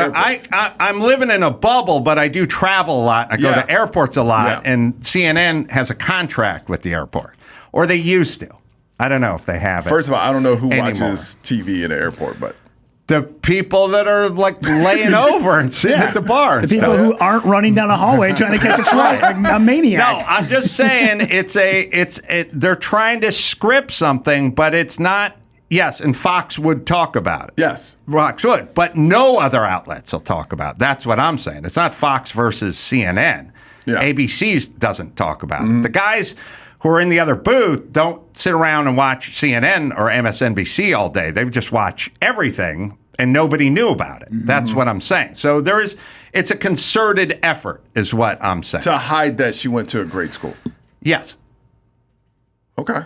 I'm living in a bubble, but I do travel a lot. I go to airports a lot, and CNN has a contract with the airport, or they used to. I don't know if they have it. First of all, I don't know who anymore. watches TV in an airport, but the people that are like laying over and sitting at the bar. The people who aren't running down a hallway trying to catch a flight, like a maniac. No, I'm just saying they're trying to script something, but it's not. Yes, and Fox would talk about it. Yes, Fox would, but no other outlets will talk about it. That's what I'm saying. It's not Fox versus CNN. Yeah. ABC doesn't talk about it. The guys who are in the other booth don't sit around and watch CNN or MSNBC all day. They just watch everything, and nobody knew about it. That's what I'm saying. So it's a concerted effort, is what I'm saying. To hide that she went to a great school. Yes. Okay.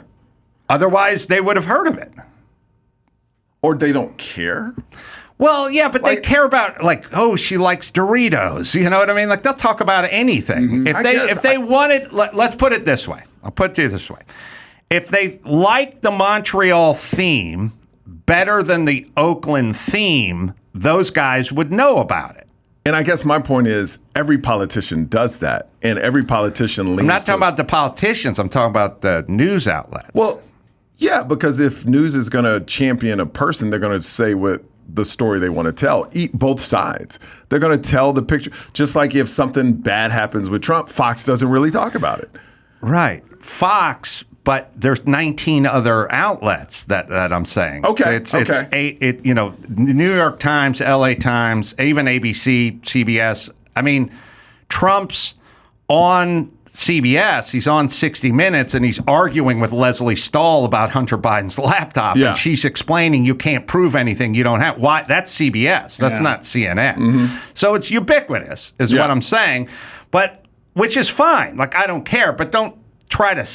Otherwise, they would have heard of it. Or they don't care? Well, yeah, but they care about, she likes Doritos. You know what I mean? Like, they'll talk about anything. If they wanted, let's put it this way. I'll put it to you this way. If they like the Montreal theme better than the Oakland theme, those guys would know about it. And I guess my point is every politician does that, and every politician leans. I'm not talking about the politicians. I'm talking about the news outlets. Well, yeah, because if news is going to champion a person, they're going to say what the story they want to tell. Eat both sides. They're going to tell the picture. Just like if something bad happens with Trump, Fox doesn't really talk about it. Right. Fox, but there's 19 other outlets that I'm saying. Okay. It's New York Times, LA Times, even ABC, CBS. I mean, Trump's on CBS, he's on 60 Minutes, and he's arguing with Leslie Stahl about Hunter Biden's laptop. Yeah. And she's explaining you can't prove anything you don't have. Why? That's CBS. That's not CNN. So it's ubiquitous, is what I'm saying. But which is fine. Like, I don't care, but don't try to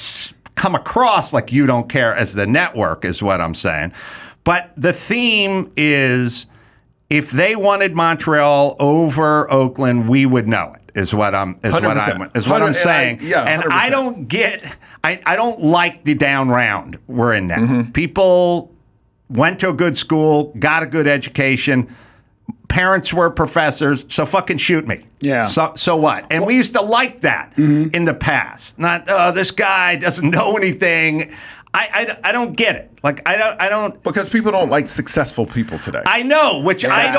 come across like you don't care as the network, is what I'm saying. But the theme is, if they wanted Montreal over Oakland, we would know it. Is what I'm saying. And I don't like the down round we're in now. People went to a good school, got a good education, parents were professors, so fucking shoot me. Yeah. So what? And we used to like that in the past. Not this guy doesn't know anything. I don't get it. Like I don't because people don't like successful people today. I know, which I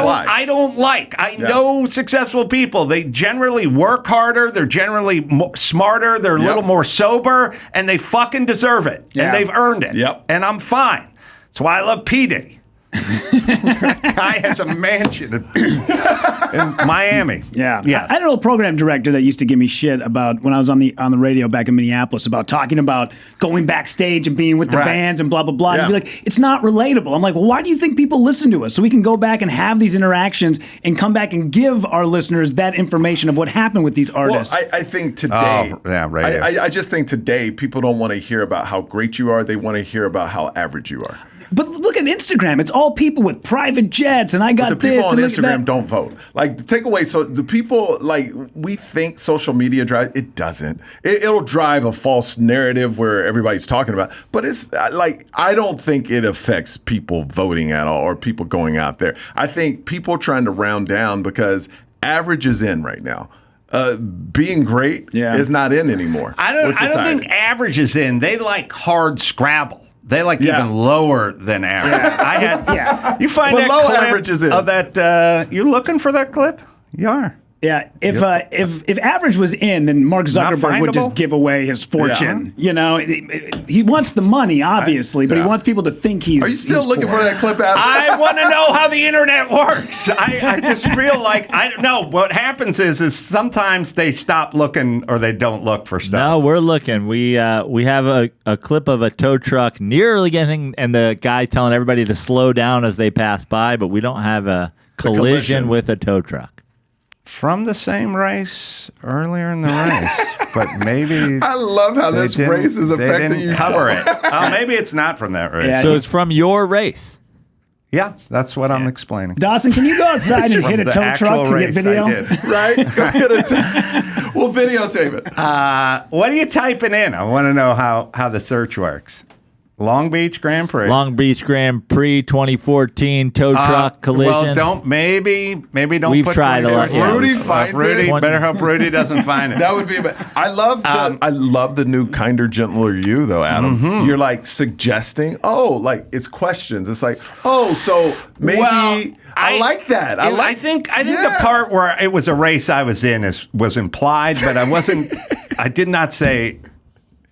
don't like. I know successful people. They generally work harder. They're generally smarter. They're a little more sober, and they fucking deserve it. And they've earned it. Yep. And I'm fine. That's why I love P. Diddy. Guy has a mansion in Miami. Yeah. I had an old program director that used to give me shit about when I was on the radio back in Minneapolis about talking about going backstage and being with the bands and blah, blah, blah. And be like, it's not relatable. I'm like, well, why do you think people listen to us? So we can go back and have these interactions and come back and give our listeners that information of what happened with these artists. Well, I think today, I just think today people don't want to hear about how great you are. They want to hear about how average you are. But look at Instagram. It's all people with private jets, and I got but the this. people on and Instagram don't vote. Like, take away. So the people, like, we think social media drives. It doesn't. It'll drive a false narrative where everybody's talking about. But it's like, I don't think it affects people voting at all or people going out there. I think people trying to round down because average is in right now. Being great is not in anymore. I don't think average is in. They like hard Scrabble. They like even lower than average. I had you find that low clip average is in. of that. You looking for that clip? You are. Yeah, if average was in, then Mark Zuckerberg would just give away his fortune. Yeah. You know, he wants the money, obviously, but he wants people to think he's. Are you still looking poor. for that clip, Adam? I want to know how the internet works. I just feel like I don't know. What happens is sometimes they stop looking or they don't look for stuff. No, we're looking. We have a clip of a tow truck nearly getting, and the guy telling everybody to slow down as they pass by, but we don't have a collision with a tow truck. From the same race earlier in the race, but maybe I love how this race is affecting you. Cover it. Oh, maybe it's not from that race. Yeah, so it's from your race. Yeah, that's what I'm explaining. Dawson, can you go outside and hit a tow truck and get video? Right? Go get it. We'll videotape it. What are you typing in? I want to know how the search works. Long Beach Grand Prix. Long Beach Grand Prix 2014 tow truck collision. Well, maybe don't. We've put tried a lot. Yeah. Rudy finds Rudy, it. better hope Rudy doesn't find it. That would be. I love the new Kinder, Gentler You though, Adam. Mm-hmm. You're like suggesting. Like it's questions. It's like, so maybe I like that. I think the part where it was a race I was in was implied, but I wasn't. I did not say.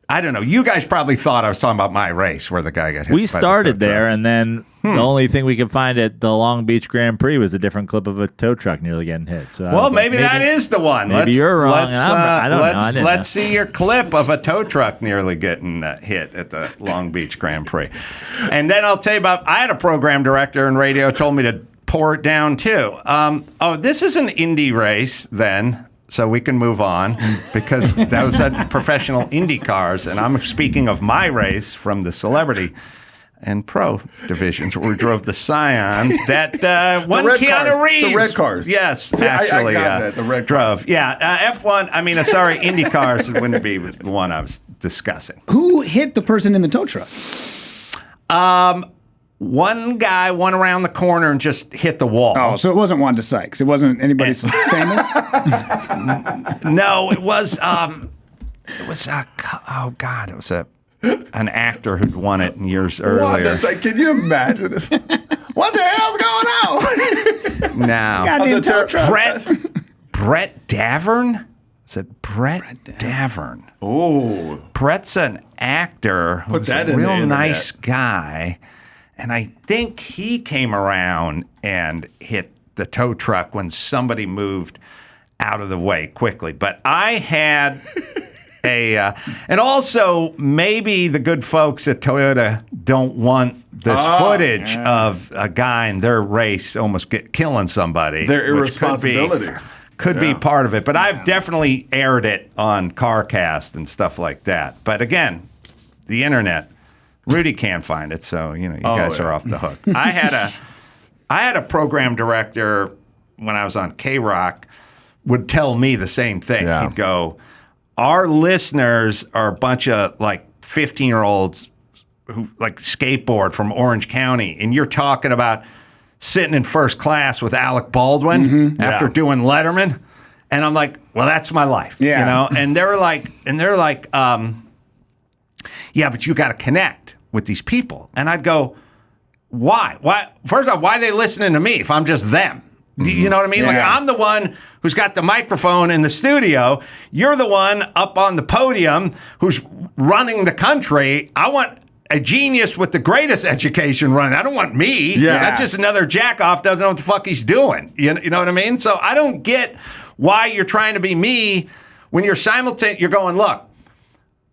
I don't know. You guys probably thought I was talking about my race where the guy got hit. We started there, and then the only thing we could find at the Long Beach Grand Prix was a different clip of a tow truck nearly getting hit. So maybe that is the one. Maybe you're wrong. I don't know. Let's see your clip of a tow truck nearly getting hit at the Long Beach Grand Prix. And then I'll tell you about, I had a program director in radio told me to pour it down too. This is an Indy race then. So we can move on because that was at professional Indy cars. And I'm speaking of my race from the celebrity and pro divisions where we drove the Scions that won Keanu Reeves. The red cars. Yes, actually. I got that, the red drove. Cars. Yeah, F1, Indy cars wouldn't be the one I was discussing. Who hit the person in the tow truck? One guy went around the corner and just hit the wall. Oh, so it wasn't Wanda Sykes. It wasn't anybody famous? No, it was an actor who'd won it years earlier. Wanda Sykes, can you imagine this? What the hell's going on? No. Goddamn tow truck. Brett Davern? Is it Brett Davern? Oh. Brett's an actor who's a real nice guy. And I think he came around and hit the tow truck when somebody moved out of the way quickly. But I had and also maybe the good folks at Toyota don't want this footage of a guy in their race almost killing somebody. Their irresponsibility. Could be part of it. But I've definitely aired it on CarCast and stuff like that. But again, the internet. Rudy can't find it, so you guys are off the hook. I had a program director when I was on K-Rock would tell me the same thing. Yeah. He'd go, "Our listeners are a bunch of like 15-year-olds who like skateboard from Orange County, and you're talking about sitting in first class with Alec Baldwin after doing Letterman." And I'm like, "Well, that's my life." Yeah. You know? And they're like, "Yeah, but you got to connect with these people." And I'd go, why? First off, why are they listening to me if I'm just them? Do you know what I mean? Yeah. Like, I'm the one who's got the microphone in the studio. You're the one up on the podium who's running the country. I want a genius with the greatest education running. I don't want me. Yeah. That's just another jack-off doesn't know what the fuck he's doing. You know what I mean? So I don't get why you're trying to be me when you're you're going, look,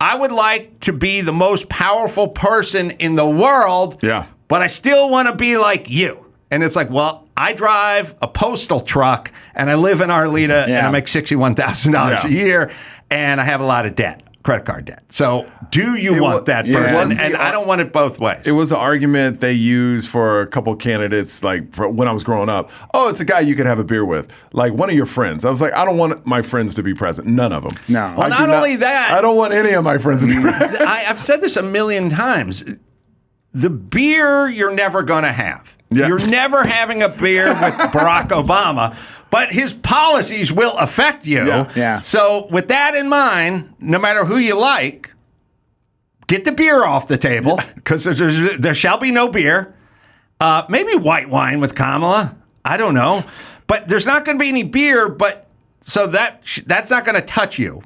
I would like to be the most powerful person in the world, but I still want to be like you. And it's like, well, I drive a postal truck, and I live in Arleta, and I make $61,000 a year, and I have a lot of debt. credit card debt. So do you want that person? And I don't want it both ways. It was the argument they used for a couple candidates, like when I was growing up. Oh, it's a guy you could have a beer with, like one of your friends. I was like, I don't want my friends to be present. None of them. No. Well, not only that. I don't want any of my friends to be present. I've said this a million times. The beer you're never going to have. Yeah. You're never having a beer with Barack Obama. But his policies will affect you. Yeah. So with that in mind, no matter who you like, get the beer off the table because there shall be no beer. Maybe white wine with Kamala. I don't know. But there's not going to be any beer. But so that's not going to touch you.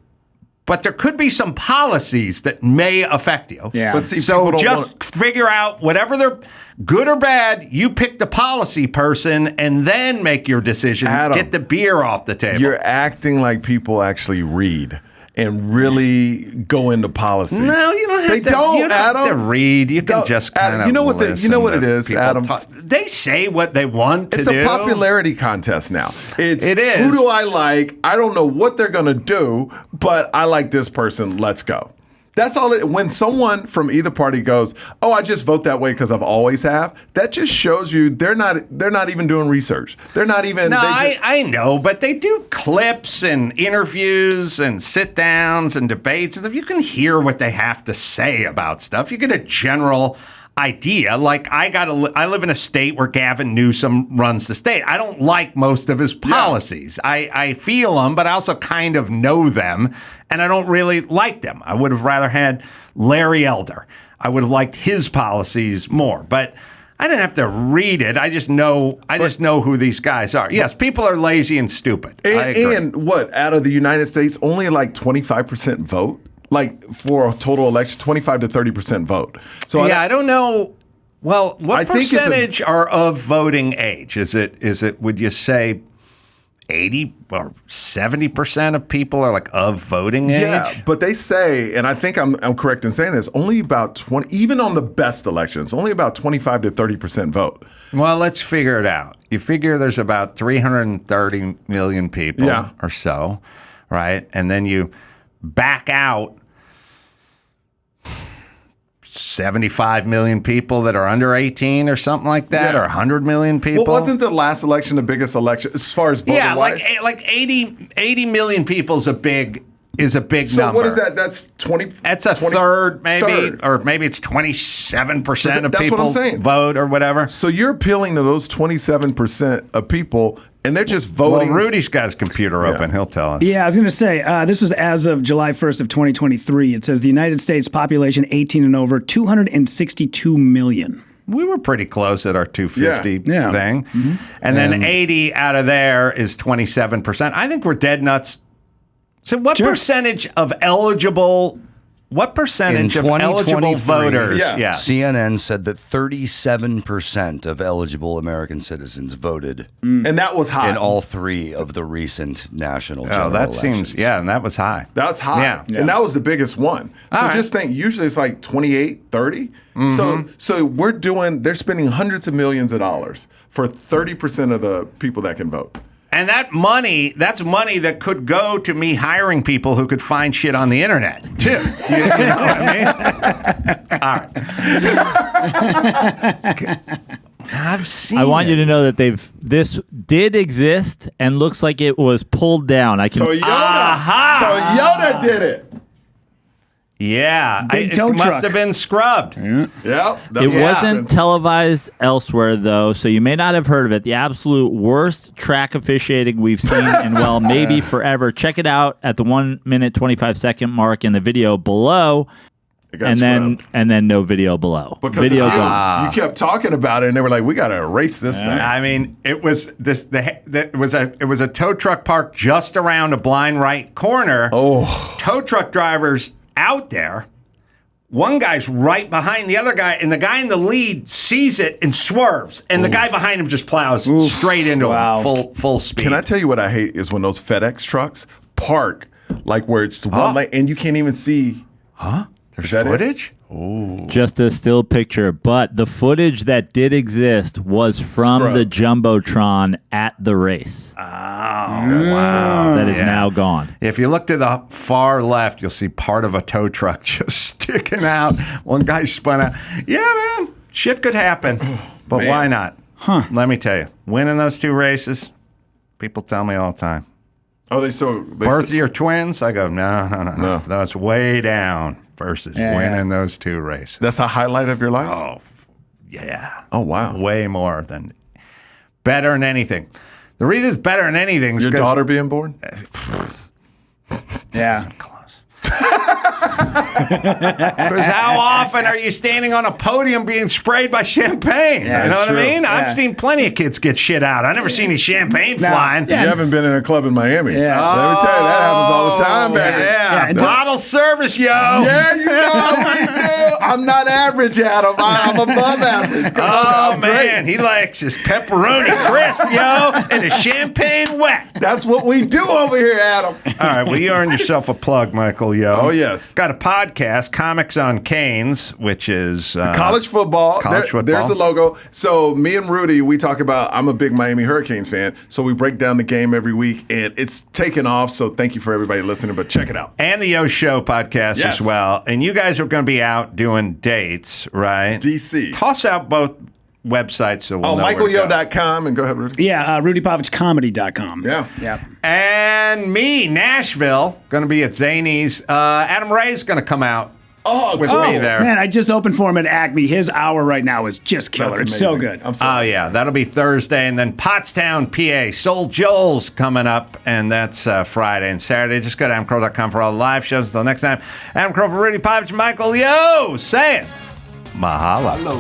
But there could be some policies that may affect you. Yeah. But see, so just figure out whatever they're good or bad. You pick the policy person and then make your decision. Adam, get the beer off the table. You're acting like people actually read and really go into policies. No, you don't have they to. Don't, you don't Adam. have to read. You can just kind of. You know what it is, Adam. They say what they want to do. It's a popularity contest now. It is. Who do I like? I don't know what they're gonna do, but I like this person. Let's go. That's all. When someone from either party goes, "Oh, I just vote that way because I've always have," that just shows you they're not even doing research. They're not even. No, I know, but they do clips and interviews and sit downs and debates. And if you can hear what they have to say about stuff, you get a general idea. Like I live in a state where Gavin Newsom runs the state. I don't like most of his policies. Yeah. I feel them, but I also kind of know them, and I don't really like them. I would have rather had Larry Elder. I would have liked his policies more, but I didn't have to read it. I just know who these guys are. Yes, people are lazy and stupid. And what, out of the United States, only like 25% vote? Like for a total election, 25 to 30% vote. So yeah, I don't know. Well, what percentage are of voting age? Is it? Would you say 80 or 70% of people are like of voting age? Yeah, but they say, and I think I'm correct in saying this, only about 20, even on the best elections, only about 25 to 30% vote. Well, let's figure it out. You figure there's about 330 million people or so, right? And then you back out 75 million people that are under 18 or something like that, or 100 million people. Well, wasn't the last election the biggest election as far as voting wise? Yeah, like 80 million people is a big number. So what is that? That's 20. That's a third, maybe, or maybe it's 27% of people vote or whatever. So you're appealing to those 27% of people, and they're just voting. Well, Rudy's got his computer open. He'll tell us. Yeah, I was going to say, this was as of July 1st of 2023. It says the United States population 18 and over, 262 million. We were pretty close at our 250 thing. Mm-hmm. And then 80 out of there is 27%. I think we're dead nuts. So what percentage of eligible voters? Yeah. CNN said that 37% of eligible American citizens voted. And that was high. In all three of the recent national general elections. And that was high. That's high. Yeah. And that was the biggest one. So just think, usually it's like 28, 30. Mm-hmm. So they're spending hundreds of millions of dollars for 30% of the people that can vote. And that's money that could go to me hiring people who could find shit on the internet, too. You know what I mean? All right. I've seen I want you to know that this did exist and looks like it was pulled down. Toyota did it. Yeah, Big it tow must truck. have been scrubbed. Yeah, it wasn't televised elsewhere, though, so you may not have heard of it. The absolute worst track officiating we've seen in, well, maybe forever. Check it out at the 1 minute, 25-second mark in the video below. And then no video below. Because video you kept talking about it, and they were like, "We got to erase this thing." I mean, it was it was a tow truck parked just around a blind right corner. Oh, tow truck drivers out there. One guy's right behind the other guy, and the guy in the lead sees it and swerves, and the guy behind him just plows straight into him, full speed. Can I tell you what I hate is when those FedEx trucks park like where it's one lane and you can't even see. There's footage? Just a still picture. But the footage that did exist was from the Jumbotron at the race. Oh, wow. That is now gone. If you look to the far left, you'll see part of a tow truck just sticking out. One guy spun out. Yeah, man, shit could happen. But why not? Let me tell you, winning those 2 races, people tell me all the time. Oh, birth of your twins? I go, no. That's way down versus winning those 2 races. That's a highlight of your life? Oh, yeah. Oh, wow. Way more than better than anything. The reason it's better than anything is your daughter being born? Yeah. Because how often are you standing on a podium being sprayed by champagne? Yeah, you know what true. I mean? I've seen plenty of kids get shit out. I've never seen any champagne flying. You haven't been in a club in Miami. Yeah. Let me tell you, that happens all the time, baby. Yeah. Bottle service, yo. Yeah, you know we do. I'm not average, Adam. I'm above average. Oh, man. He likes his pepperoni crisp, yo, and his champagne wet. That's what we do over here, Adam. All right. Well, you earned yourself a plug, Michael, yo. Oh, yes. Got a podcast, Comics on Canes, which is college football. Football. There's a logo. So me and Rudy, we talk about, I'm a big Miami Hurricanes fan, so we break down the game every week, and it's taken off, so thank you for everybody listening, but check it out. And the Yo Show podcast as well. And you guys are going to be out doing dates, right? DC. Toss out both websites so we'll know michaelyo.com, and go ahead, Rudy. Yeah, RudyPavichComedy.com. Yeah. And me, Nashville, going to be at Zany's. Adam Ray's going to come out with me there. Man, I just opened for him at Acme. His hour right now is just killer. That's It's so amazing. good. I'm sorry. Oh, yeah. That'll be Thursday. And then Pottstown, PA. Soul Joel's coming up, and that's Friday and Saturday. Just go to AdamCrow.com for all the live shows. Until next time, Adam Crow for Rudy Pavich, Michael Yo, saying mahalo.